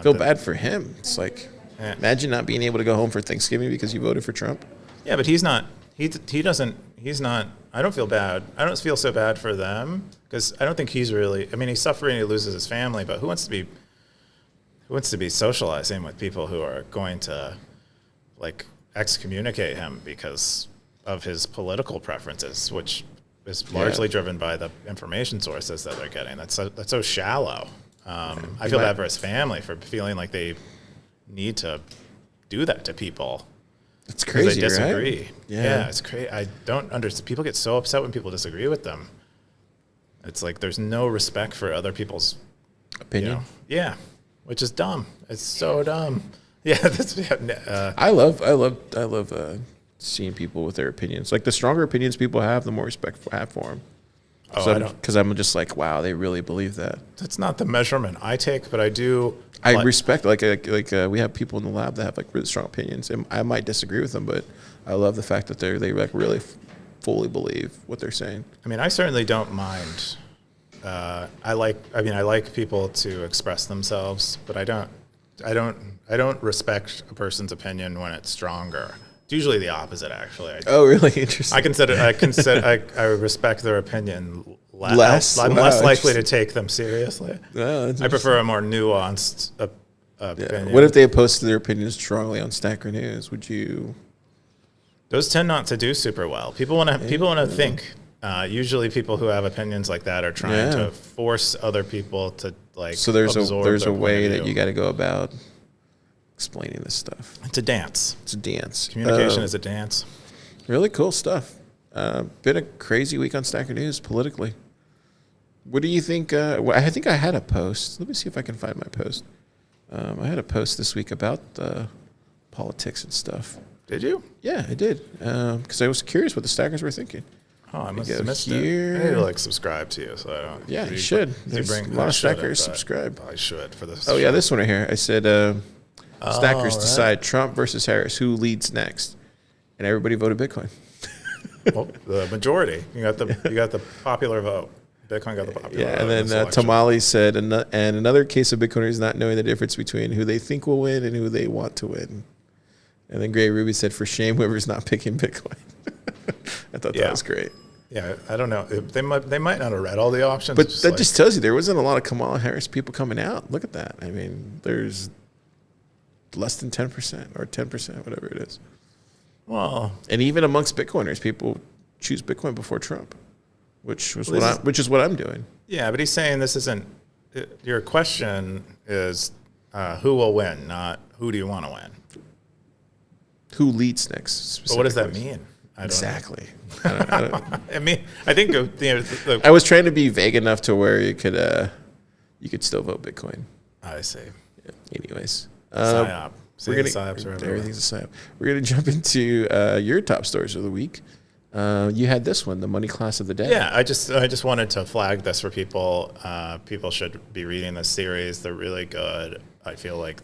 Feel bad for him. It's like, imagine not being able to go home for Thanksgiving because you voted for Trump. Yeah, but he's not. He's not. I don't feel bad. I don't feel so bad for them because I don't think he's really. I mean, he's suffering. He loses his family, but who wants to be socializing with people who are going to like excommunicate him because of his political preferences, which is largely driven by the information sources that they're getting. That's so shallow. I feel bad for his family for feeling like they need to do that to people. It's crazy, they disagree. Right? Yeah, it's crazy. I don't understand. People get so upset when people disagree with them. It's like there's no respect for other people's opinion. Yeah, which is dumb. It's so dumb. Yeah, I love seeing people with their opinions. Like the stronger opinions people have, the more respect I have for them. Because I'm just like, wow, they really believe that. That's not the measurement I take, but I do. I respect we have people in the lab that have like really strong opinions, and I might disagree with them, but I love the fact that they like really fully believe what they're saying. I mean, I certainly don't mind. I like people to express themselves, but I don't respect a person's opinion when it's stronger. It's usually the opposite, actually. Oh, really? Interesting. I respect their opinion less. I'm less likely to take them seriously. Oh, I prefer a more nuanced opinion. What if they posted their opinions strongly on Stacker News? Would you? Those tend not to do super well. People want to think. Usually people who have opinions like that are trying to force other people to So there's a way that view. you got to go about explaining this stuff. It's a dance. It's a dance. Communication is a dance. Really cool stuff. Been a crazy week on Stacker News politically. What do you think? I think I had a post. Let me see if I can find my post. I had a post this week about politics and stuff. Did you? Yeah, I did. Because I was curious what the Stackers were thinking. Oh, I must go have missed here. it. I need to like subscribe to you, so I don't. Yeah, you should. There's a lot of Stackers subscribe. I should for this. Oh yeah, this one right here. I said Stackers decide Trump versus Harris, who leads next, and everybody voted Bitcoin. Well, the majority. You got the popular vote. Bitcoin got the popular vote. Yeah, and then Tamale said, and another case of Bitcoiners not knowing the difference between who they think will win and who they want to win. And then Gray Ruby said, for shame, whoever's not picking Bitcoin. I thought that was great. Yeah, I don't know. They might not have read all the options. But that just tells you there wasn't a lot of Kamala Harris people coming out. Look at that. I mean, there's less than 10% or 10%, whatever it is. Well, and even amongst Bitcoiners, people choose Bitcoin before Trump, which is what I'm doing. Yeah, but he's saying this isn't. Your question is who will win, not who do you want to win. Who leads next? But what does that mean? Exactly. I mean, I think I was trying to be vague enough to where you could still vote Bitcoin. I see. Yeah. Anyways, psyop. Everything's a psyop. We're gonna jump into your top stories of the week. You had this one, the money class of the day. Yeah, I just wanted to flag this for people. People should be reading this series. They're really good. I feel like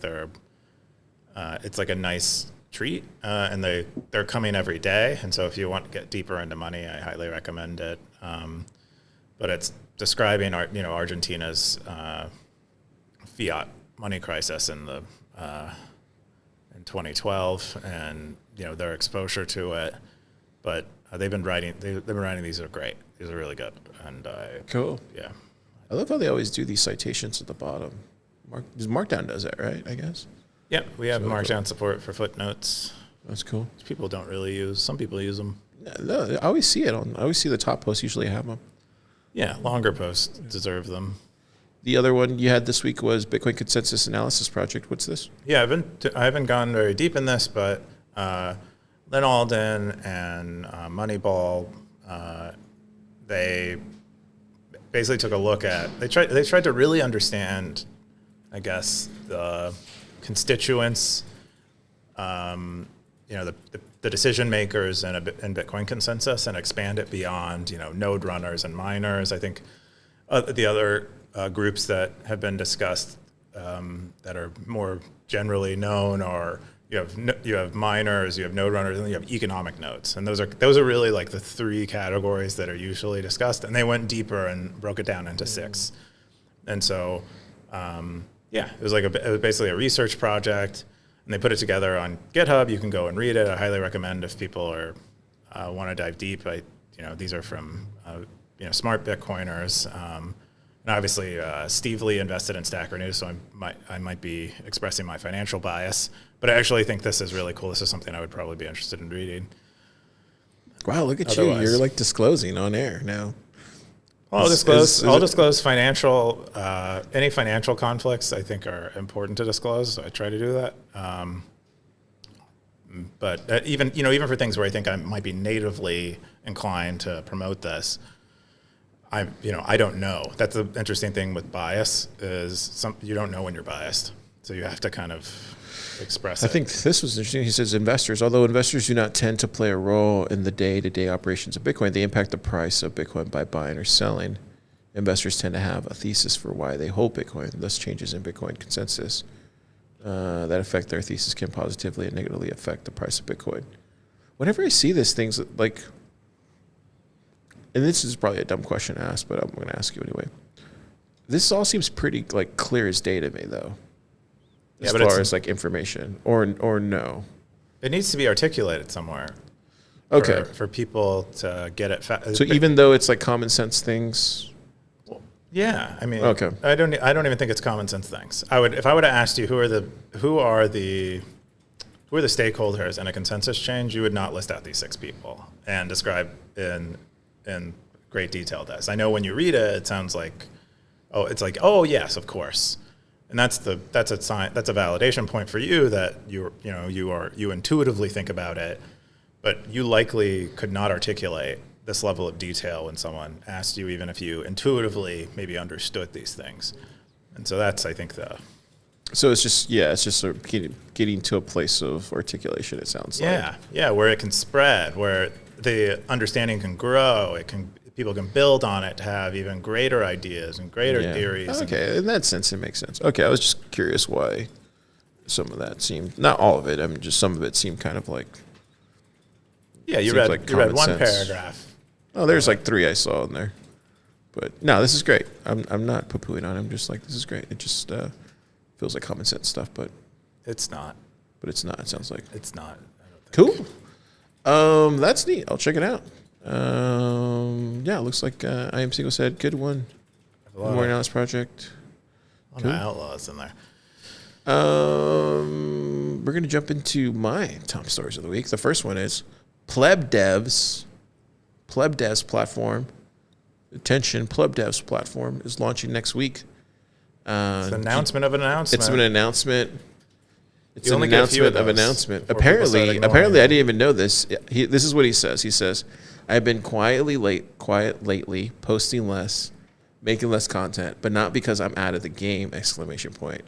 it's like a nice treat, and they're coming every day. And so if you want to get deeper into money, I highly recommend it. But it's describing Argentina's fiat money crisis in 2012, and their exposure to it. But they've been writing these are great. These are really good. And cool. Yeah. I love how they always do these citations at the bottom. Markdown does that, right? I guess. Yeah, we have Markdown support for footnotes. That's cool. Which people don't really use. Some people use them. No, I always see it I always see the top posts usually have them. Yeah, longer posts deserve them. The other one you had this week was Bitcoin Consensus Analysis Project. What's this? Yeah, I haven't gone very deep in this, but Lynn Alden and Moneyball, they basically took a look at. They tried to really understand, I guess, the constituents, the decision makers in Bitcoin consensus, and expand it beyond node runners and miners. I think the other groups that have been discussed that are more generally known are you have miners, you have node runners, and then you have economic nodes, and those are really like the three categories that are usually discussed. And they went deeper and broke it down into 6. And so. Yeah, it was basically a research project, and they put it together on GitHub. You can go and read it. I highly recommend if people want to dive deep. These are from smart Bitcoiners, and obviously Steve Lee invested in Stacker News, so I might be expressing my financial bias, but I actually think this is really cool. This is something I would probably be interested in reading. Wow, look at you! You're like disclosing on air now. Well, I'll disclose financial any financial conflicts I think are important to disclose. So I try to do that. But even for things where I think I might be natively inclined to promote this, I don't know. That's the interesting thing with bias is you don't know when you're biased, so you have to kind of express it. I think this was interesting. He says although investors do not tend to play a role in the day-to-day operations of Bitcoin, they impact the price of Bitcoin by buying or selling. Investors tend to have a thesis for why they hold Bitcoin. Thus, changes in Bitcoin consensus that affect their thesis can positively and negatively affect the price of Bitcoin. Whenever I see these things, like, and this is probably a dumb question to ask, but I'm going to ask you anyway. This all seems pretty clear as day to me, though. As far as information, or no, it needs to be articulated somewhere. Okay, for people to get it. So even though it's common sense things. Yeah, I mean, okay. I don't even think it's common sense things. If I would have asked you who are the stakeholders in a consensus change, you would not list out these 6 people and describe in great detail does. I know when you read it, it sounds like, oh, it's like, oh yes, of course, and that's a validation point for you that you intuitively think about it, but you likely could not articulate this level of detail when someone asked you, even if you intuitively maybe understood these things. And so that's, I think, So it's just sort of getting to a place of articulation, it sounds like. Yeah, where it can spread, where the understanding can grow, people can build on it to have even greater ideas and greater theories. Okay, in that sense, it makes sense. Okay, I was just curious why some of that seemed, not all of it, I mean, just some of it seemed kind of like, yeah, you read one paragraph. Oh, there's like 3 I saw in there. But no, this is great. I'm not poo-pooing on it. I'm just like, this is great. It just feels like common sense stuff, but it's not. But it's not, it sounds like. It's not. I don't think. Cool. That's neat. I'll check it out. Yeah, it looks like I Am Single said, good one. More Analysis Project. A lot of outlaws in there. We're going to jump into my top stories of the week. The first one is PLEBDEVS platform. Attention, PLEBDEVS platform is launching next week. It's an announcement of an announcement. It's an announcement. It's You an only get a few announcement of of those announcement. before people start Apparently, ignoring I it. didn't even know this. This is what he says. He says, "I've been quiet lately, posting less, making less content, but not because I'm out of the game!" Exclamation point.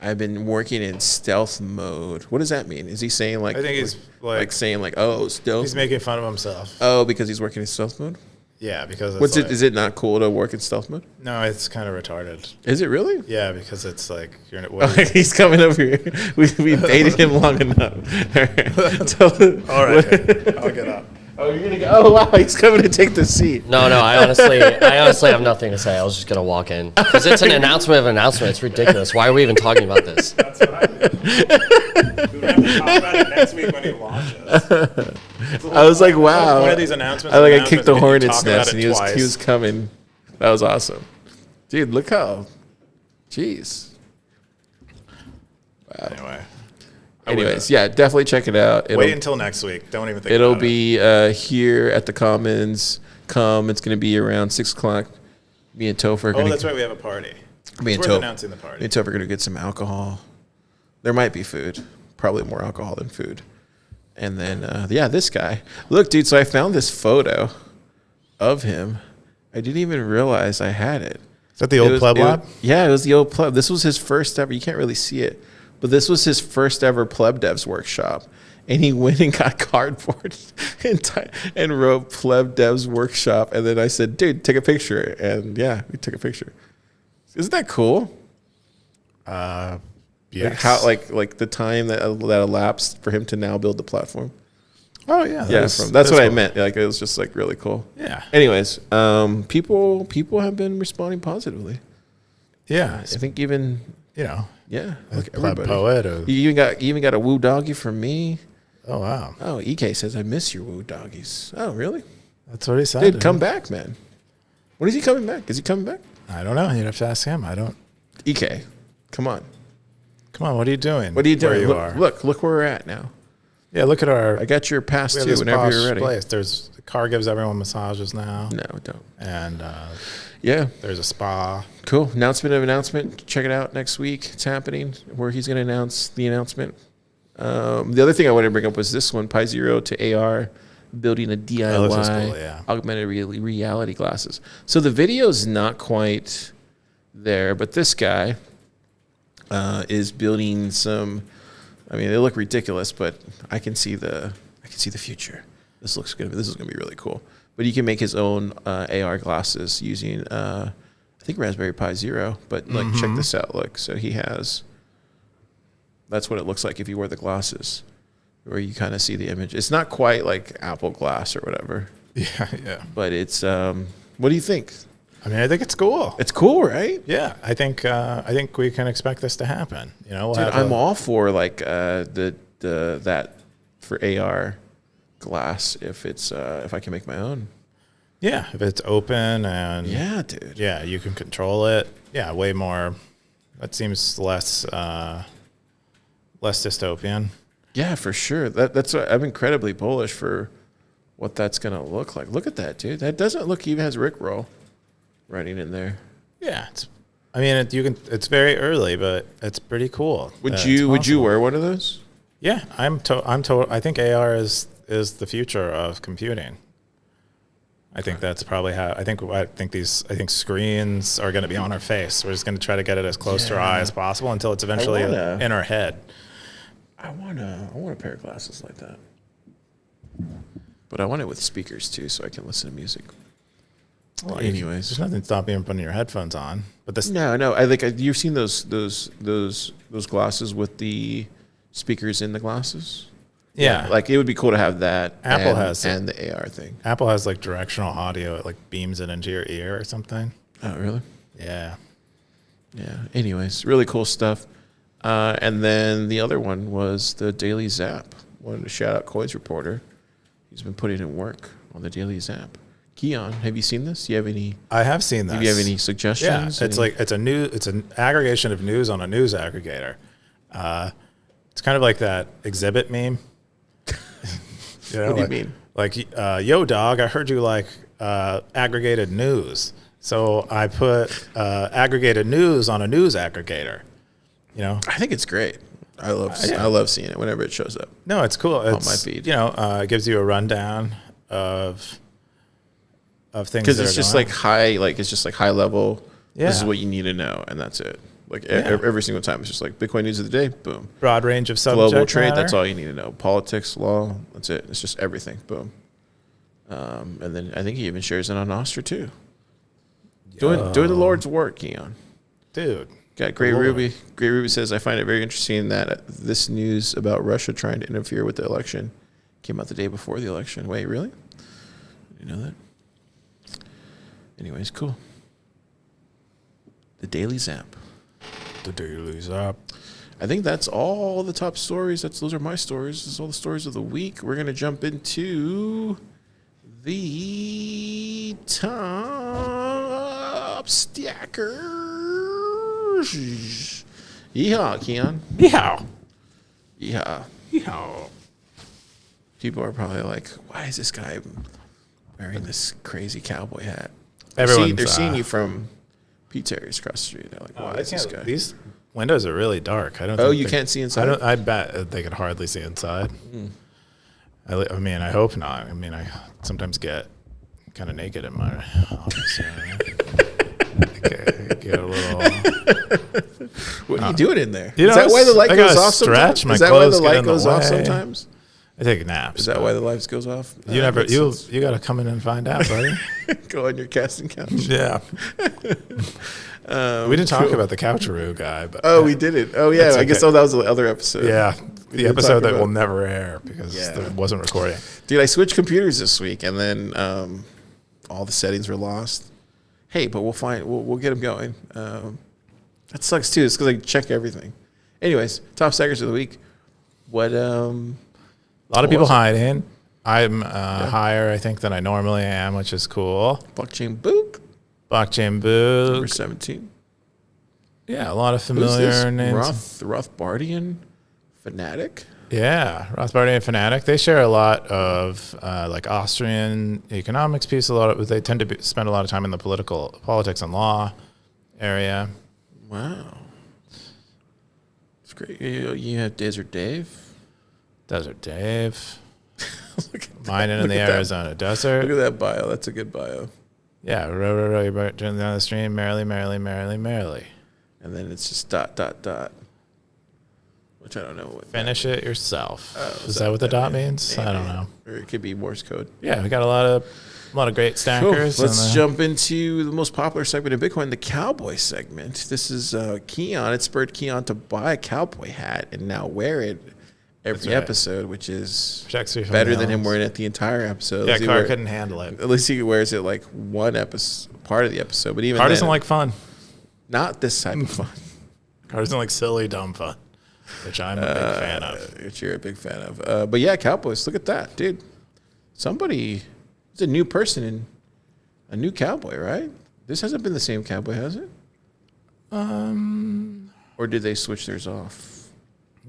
I've been working in stealth mode. What does that mean? Is he saying like? I think he's like saying like, oh, stealth. he's making fun of himself. Oh, because he's working in stealth mode. Yeah, because it's What's like, it? Is it not cool to work in stealth mode? No, it's kind of retarded. Is it really? Yeah, because it's like you're. He's coming over here. We baited him long enough. All right, I'll get up. Oh, you're gonna go. Oh wow, he's coming to take the seat. No, I honestly have nothing to say. I was just gonna walk in because it's an announcement of an announcement. It's ridiculous. Why are we even talking about this? That's what I did. We'll have to talk about it next week when he launches. I was like, wow. One of these announcements. I kicked the you hornet's talk about nest, it and he twice. was coming. That was awesome, dude. Look how, jeez. Wow. Anyway. Anyways, yeah, definitely check it out. Wait until next week. Don't even think It'll about it. be here at the Commons. It's going to be around 6 o'clock. Me and Topher are going Oh, that's right. We have a party. Me and We're Topher announcing the party. Me and Topher are going to get some alcohol. There might be food. Probably more alcohol than food. And then, this guy. Look, dude, so I found this photo of him. I didn't even realize I had it. Is that the old Pleb Lab? Yeah, it was the old Pleb. This was his first ever. You can't really see it. But this was his first ever PLEBDEVS workshop. And he went and got cardboard and wrote PLEBDEVS workshop. And then I said, dude, take a picture. And yeah, we took a picture. Isn't that cool? Yes. Like how like the time that elapsed for him to now build the platform. Oh yeah. That's what I meant. Like it was just like really cool. Yeah. Anyways, people have been responding positively. Yeah. I think even yeah, like Pleb everybody. poet. You even got a woo doggy from me. Oh wow. Oh, EK says I miss your woo doggies. Oh really? That's what he said. Dude, come back, man. When is he coming back? Is he coming back? I don't know. You'd have to ask him. I don't. EK, come on. Come on. What are you doing? What are you doing? Where you Look where we're at now. Yeah. Look at our. I got your pass we have too. this Whenever posh you're ready. place. There's Car gives everyone massages now. No, don't. And Yeah. there's a spa. Cool. Announcement of announcement. Check it out next week. It's happening where he's going to announce the announcement. The other thing I wanted to bring up was this one, Pi Zero to AR, building a DIY cool, yeah. augmented reality glasses. So the video is not quite there, but this guy is building some. I mean, they look ridiculous, but I can see the future. This is gonna be really cool. But you can make his own AR glasses using I think Raspberry Pi Zero. But like, check this out. Look, so he has. That's what it looks like if you wear the glasses, where you kind of see the image. It's not quite like Apple Glass or whatever. Yeah. But it's. What do you think? I mean, I think it's cool. It's cool, right? Yeah, I think we can expect this to happen. We'll Dude, have I'm all for like that for AR glass if I can make my own. Yeah, if it's open and Yeah, dude. yeah, you can control it. Yeah, way more. That seems less dystopian. Yeah, for sure. That's what, I'm incredibly bullish for what that's gonna look like. Look at that, dude. That doesn't look even has Rickroll running in there. Yeah, it's very early, but it's pretty cool. Would you wear one of those? Yeah, I think AR is the future of computing. I think that's probably how. I think screens are going to be on our face. We're just going to try to get it as close to our eye as possible until it's eventually in our head. I want a pair of glasses like that, but I want it with speakers too, so I can listen to music. Well, anyways, there's nothing stopping you from putting your headphones on. But this no. You've seen those glasses with the speakers in the glasses. Yeah, like it would be cool to have that. Apple has it. and the AR thing. Apple has like directional audio. It like beams it into your ear or something. Oh, really? Yeah. Yeah. Anyways, really cool stuff. And then the other one was the Daily Zap. Wanted to shout out Coins Reporter. He's been putting in work on the Daily Zap. Keyan, have you seen this? Do you have any? I have seen this. Do you have any suggestions? Yeah, it's an aggregation of news on a news aggregator. It's kind of like that exhibit meme. What do you mean? Like, yo, dog, I heard you like aggregated news. So I put aggregated news on a news aggregator. I think it's great. I love seeing it whenever it shows up. No, it's cool. It's, on my feed. It gives you a rundown of things. Because it's just like high level. Yeah. This is what you need to know, and that's it. Like every single time, it's just like Bitcoin news of the day, boom. Broad range of subject Global trade, matter. that's all you need to know. Politics, law, that's it. It's just everything, boom. And then I think he even shares it on Nostr too. Doing the Lord's work, Keyan. Dude. Got Great Ruby. Great Ruby says, I find it very interesting that this news about Russia trying to interfere with the election came out the day before the election. Wait, really? Did you know that? Anyways, cool. The Daily Zap. The Daily Zap. I think that's all the top stories. Those are my stories. That's all the stories of the week. We're going to jump into the top stackers. Yeehaw, Keyan. Yeehaw. Yeehaw. Yeehaw. People are probably like, why is this guy wearing this crazy cowboy hat? They're seeing you from P. Terry's across the street. They're like, why is this guy? These windows are really dark. You can't see inside? I bet they could hardly see inside. I mean, I hope not. I mean, I sometimes get kind of naked in my office. Get a little. What are you doing in there? Is that why the light goes off sometimes? Is that why the light goes off sometimes? I take naps. Is that why the lights goes off? You got to come in and find out, buddy. Go on your casting couch. Yeah. We didn't talk about the Coucharoo guy, but we didn't. Oh yeah, I guess that was the other episode. Yeah, the episode that will never air because it wasn't recording. Dude, I switched computers this week, and then all the settings were lost. Hey, but we'll get them going. That sucks too. It's because I check everything. Anyways, top stackers of the week. What? A lot of people hiding. I'm higher, I think, than I normally am, which is cool. Blockchain Book. Blockchain Book. Number 17. Yeah, a lot of familiar names. Rothbardian Fanatic. Yeah, Rothbardian Fanatic. They share a lot of like Austrian economics piece. They tend to spend a lot of time in the politics and law area. Wow, it's great. You have Desert Dave. Desert Dave. Mining in the Arizona desert. Look at that bio. That's a good bio. Yeah, row, you're turning down the stream, merrily. And then it's just ... Which I don't know. Finish it yourself. Is that what the dot means? Maybe. I don't know. Or it could be Morse code. Yeah, we got a lot of great stackers. Cool. Let's jump into the most popular segment of Bitcoin, the cowboy segment. This is Keyan. It spurred Keyan to buy a cowboy hat and now wear it every episode, which is better than him wearing it the entire episode. Yeah, Car couldn't handle it. At least he wears it like one episode, part of the episode. But even Car doesn't like fun. Not this type of fun. Car doesn't like silly, dumb fun, which I'm a big fan of. Which you're a big fan of. But yeah, Cowboys, look at that, dude. Somebody, it's a new person in a new cowboy, right? This hasn't been the same cowboy, has it? Or did they switch theirs off?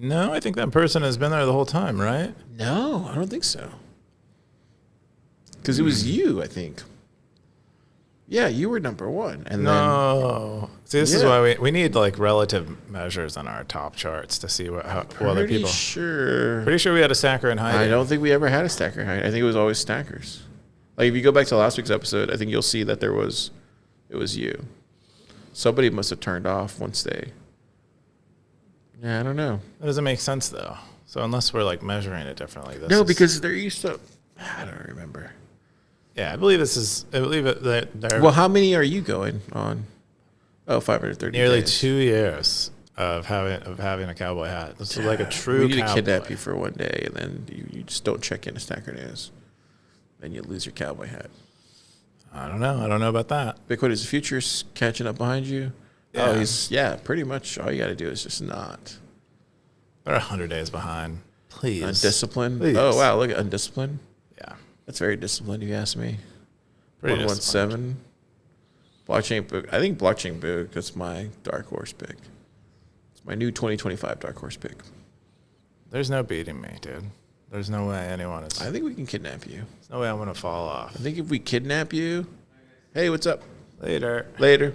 No, I think that person has been there the whole time, right? No, I don't think so. Because it was you, I think. Yeah, you were number one. And No. See, this is Yeah. why we need like relative measures on our top charts to see how other pretty people. sure. Pretty sure we had a stacker in hiding. I don't think we ever had a stacker height. I think it was always stackers. Like if you go back to last week's episode, I think you'll see that it was you. Somebody must have turned off once they. Yeah, I don't know. That doesn't make sense though. So unless we're like measuring it differently, Because there used to. I don't remember. Yeah, I believe that there Well, how many are you going on? Oh, 530 nearly days. 2 years of having a cowboy hat. This is like a true We need to cowboy. kidnap you for one day, and then you just don't check in a stacker days. Then you lose your cowboy hat. I don't know. I don't know about that. Bitcoin is the future's catching up behind you. Yeah. Pretty much all you got to do is just not. They're 100 days behind. Please. Undisciplined. Please. Oh, wow. Look at undisciplined. Yeah. That's very disciplined, if you ask me. Pretty 117. Blockchain book. I think blockchain book is my dark horse pick. It's my new 2025 dark horse pick. There's no beating me, dude. There's no way anyone is. I think we can kidnap you. There's no way I'm going to fall off. I think if we kidnap you. Hey, what's up? Later. Later.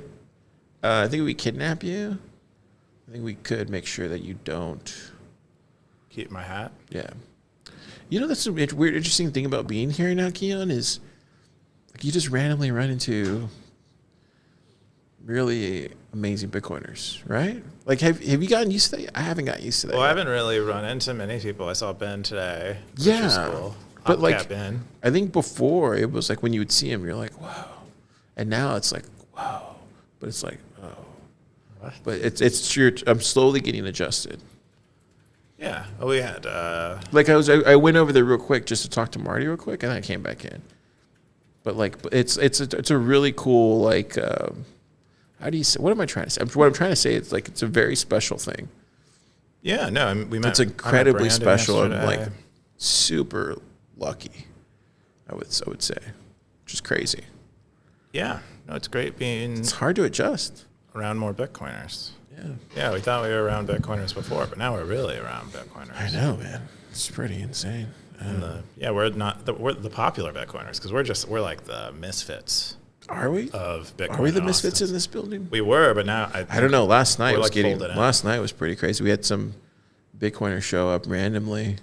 I think if we kidnap you, I think we could make sure that you don't. Keep my hat. Yeah. You know, that's a weird, interesting thing about being here now, Keyan, is like you just randomly run into really amazing Bitcoiners, right? Like, have you gotten used to that? I haven't gotten used to that. Well, I yet. haven't really run into many people. I saw Ben today. Which Yeah. was cool. But, like, Hopcat Ben. I think before it was like when you would see him, you're like, wow. And now it's like, wow. But it's like, oh. What? But it's true. I'm slowly getting adjusted. Yeah. Oh, we had. Like I went over there real quick just to talk to Marty real quick, and then I came back in. But like, it's a really cool like. How do you say? What am I trying to say? What I'm trying to say is like it's a very special thing. Yeah. No, we met. It's incredibly I met special. I'm Brandon like yesterday. super lucky. I would say, which is crazy. Yeah. No, it's great being It's hard to adjust. around more Bitcoiners. Yeah, Yeah, we thought we were around Bitcoiners before, but now we're really around Bitcoiners. I know, man. It's pretty insane. We're not we're the popular Bitcoiners because we're like the misfits Are we? of Bitcoin. Are we the in misfits Austin. in this building? We were, but now I don't know. Last night We're was like folded in. Last night was pretty crazy. We had some Bitcoiner show up randomly.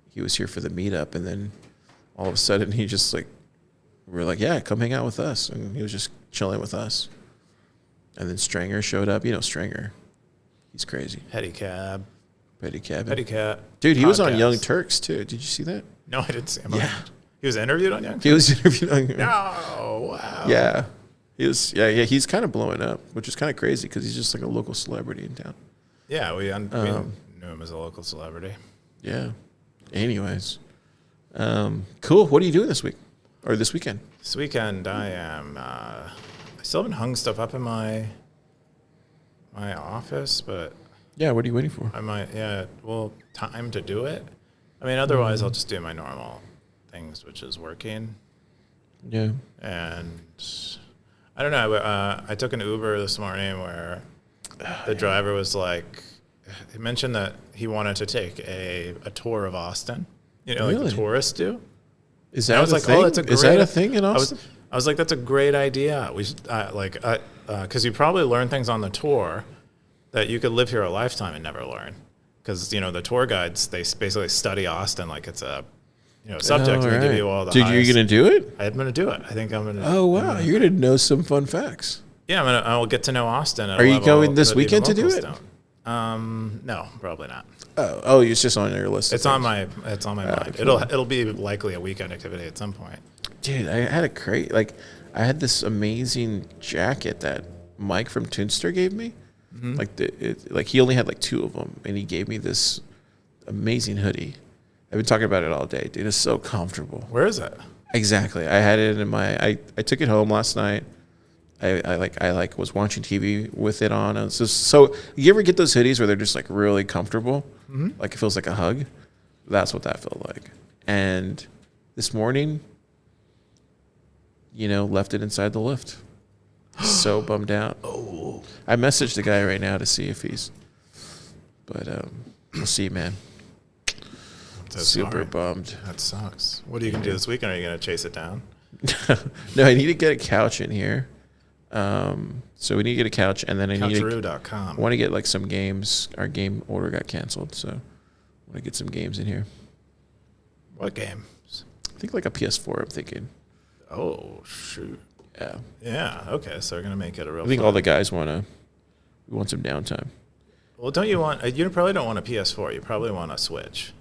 He was here for the meetup, and then all of a sudden he just like, we were like, yeah, come hang out with us, and he was just chilling with us. And then Stranger showed up. You know Stranger, he's crazy. Pedicab. Pedicab. Dude, he was on podcast. Young Turks too. Did you see that? No, I didn't see him. Yeah. He was interviewed on Young. He was interviewed on. No, wow. Yeah, he was. Yeah. He's kind of blowing up, which is kind of crazy because he's just like a local celebrity in town. Yeah, we knew him as a local celebrity. Yeah. Anyways, cool. What are you doing this week or this weekend? This weekend, I am. I still haven't hung stuff up in my office, but Yeah. What are you waiting for? I might. Yeah, well, time to do it. I mean, otherwise, I'll just do my normal things, which is working. Yeah. And I don't know. I took an Uber this morning where the driver was like, he mentioned that he wanted to take a tour of Austin. You know, like Really? the tourists do. Is And that I was a like, thing? oh, that's a great. Is that a thing in Austin? I was like, that's a great idea. We should because you probably learn things on the tour that you could live here a lifetime and never learn. Because the tour guides, they basically study Austin like it's a subject. Oh, And they give right. you all the. Dude, you're highest- gonna do it? I'm gonna do it. I think I'm gonna. Oh wow, you're gonna know some fun facts. Yeah, I will get to know Austin. At Are a you level going this that even weekend to do locals it? don't. No, probably not. Oh, it's just on your list. of It's on things. my mind. It'll be likely a weekend activity at some point. Dude, I had I had this amazing jacket that Mike from Toonster gave me. Like he only had like 2 of them, and he gave me this amazing hoodie. I've been talking about it all day, dude. It's so comfortable. Where is it? Exactly. I had it in my. I took it home last night. I was watching TV with it on. And so you ever get those hoodies where they're just like really comfortable, like it feels like a hug? That's what that felt like. And this morning, left it inside the lift. So bummed out. Oh, I messaged the guy right now to see if he's. But we'll see, man. So Super sorry. bummed. That sucks. What are you gonna do this weekend? Are you gonna chase it down? No, I need to get a couch in here. So we need to get a couch, and then I want to get like some games. Our game order got canceled, so I want to get some games in here. What games? I think like a PS4. I'm thinking. Oh shoot. Yeah. Yeah. Okay. So we're gonna make it a real. I think fun. all the guys want some downtime. Well, don't you want? You probably don't want a PS4. You probably want a Switch.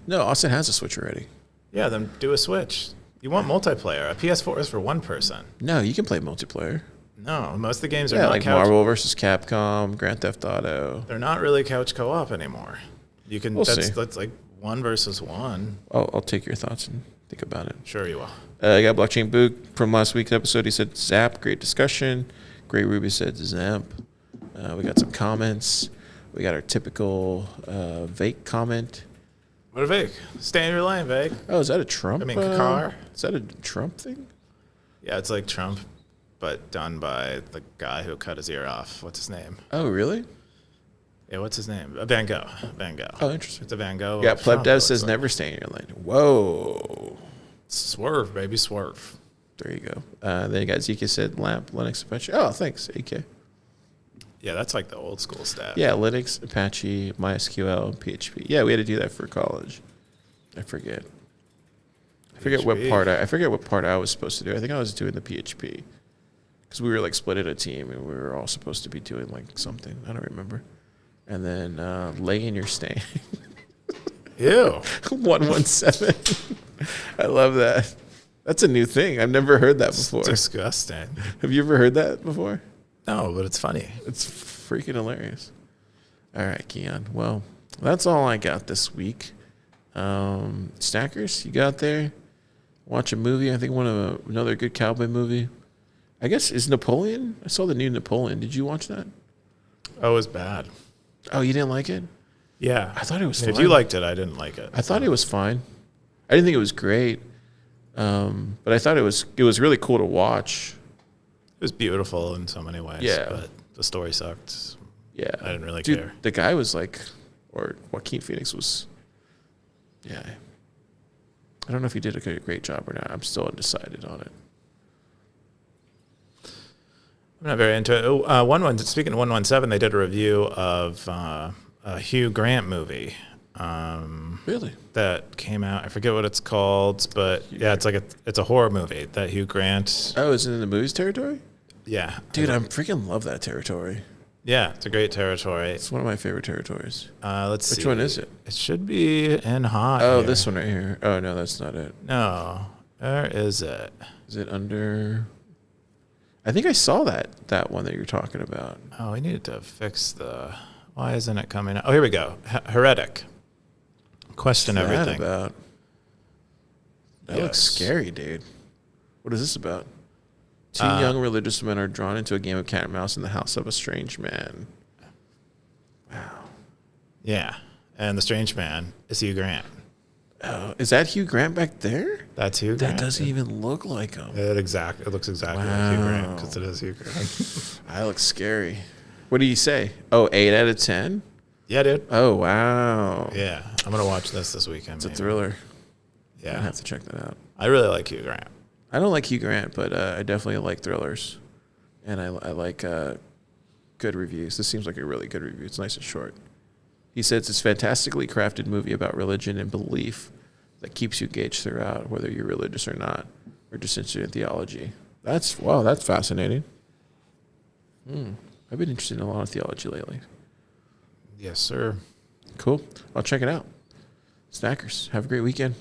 No, Austin has a Switch already. Yeah. Then do a Switch. You want multiplayer. A PS4 is for one person. No, you can play multiplayer. No, most of the games are Yeah, not like couch. Marvel versus Capcom, Grand Theft Auto. They're not really couch co-op anymore. You can. We'll see. That's like 1 versus 1. I'll take your thoughts and think about it. Sure you will. I got Blockchain Book from last week's episode. He said Zap, great discussion. Great Ruby said Zamp. We got some comments. We got our typical Vake comment. What a Vic. Stay in your lane, Vic. Oh, is that a Trump? I mean, car. Is that a Trump thing? Yeah, it's like Trump, but done by the guy who cut his ear off. What's his name? Oh, really? Yeah, what's his name? Van Gogh. Van Gogh. Oh, interesting. It's a Van Gogh. Yeah, of Trump, PLEBDEVS it says looks never stay in your lane. Whoa. Swerve, baby, swerve. There you go. Then you got Zika said Lamp, Linux, Apache. Oh, thanks, AK. Yeah, that's like the old school stat. Yeah, Linux, Apache, MySQL, PHP. Yeah, we had to do that for college. I forget. I forget what part I was supposed to do. I think I was doing the PHP because we were like split in a team and we were all supposed to be doing like something. I don't remember. And then lay in your stain. Ew. 117. I love that. That's a new thing. I've never heard that before. It's disgusting. Have you ever heard that before? No, but it's funny. It's freaking hilarious. All right, Keyan. Well, that's all I got this week. Stackers, you got there? Watch a movie. I think another good cowboy movie. I guess is Napoleon. I saw the new Napoleon. Did you watch that? Oh, it was bad. Oh, you didn't like it? Yeah. I thought it was fine. If you liked it, I didn't like it. I thought it was fine. I didn't think it was great, but I thought it was really cool to watch. It was beautiful in so many ways. Yeah. But the story sucked. Yeah, I didn't really Dude, care. The guy was like, or Joaquin Phoenix was. Yeah. I don't know if he did a great job or not. I'm still undecided on it. I'm not very into it. Oh, speaking of 117, they did a review of a Hugh Grant movie. Really? That came out. I forget what it's called, but yeah, it's a horror movie that Hugh Grant. Oh, is it in the movies territory? Yeah, Dude, I freaking love that territory. yeah, it's a great territory. It's one of my favorite territories. Let's see. Which one is it? It should be in hot. Oh, here. this one right here. Oh, no, that's not it. No, where is it? Is it under? I think I saw that one that you're talking about. Oh, we needed to fix the. Why isn't it coming out? Oh, here we go. Heretic. Question What's everything. that about? That looks scary, dude. What is this about? Two young religious men are drawn into a game of cat and mouse in the house of a strange man. Wow. Yeah, and the strange man is Hugh Grant. Oh, is that Hugh Grant back there? That's Hugh Grant. That doesn't even look like him. It looks exactly like Hugh Grant because it is Hugh Grant. That looks scary. What do you say? Oh, 8 out of 10? Yeah, dude. Oh, wow. Yeah, I'm gonna watch this weekend. It's a thriller. Yeah, I have to check that out. I really like Hugh Grant. I don't like Hugh Grant, but I definitely like thrillers. And I like good reviews. This seems like a really good review. It's nice and short. He says it's a fantastically crafted movie about religion and belief that keeps you engaged throughout, whether you're religious or not, or just interested in theology. That's fascinating. I've been interested in a lot of theology lately. Yes, sir. Cool. I'll check it out. Snackers, have a great weekend.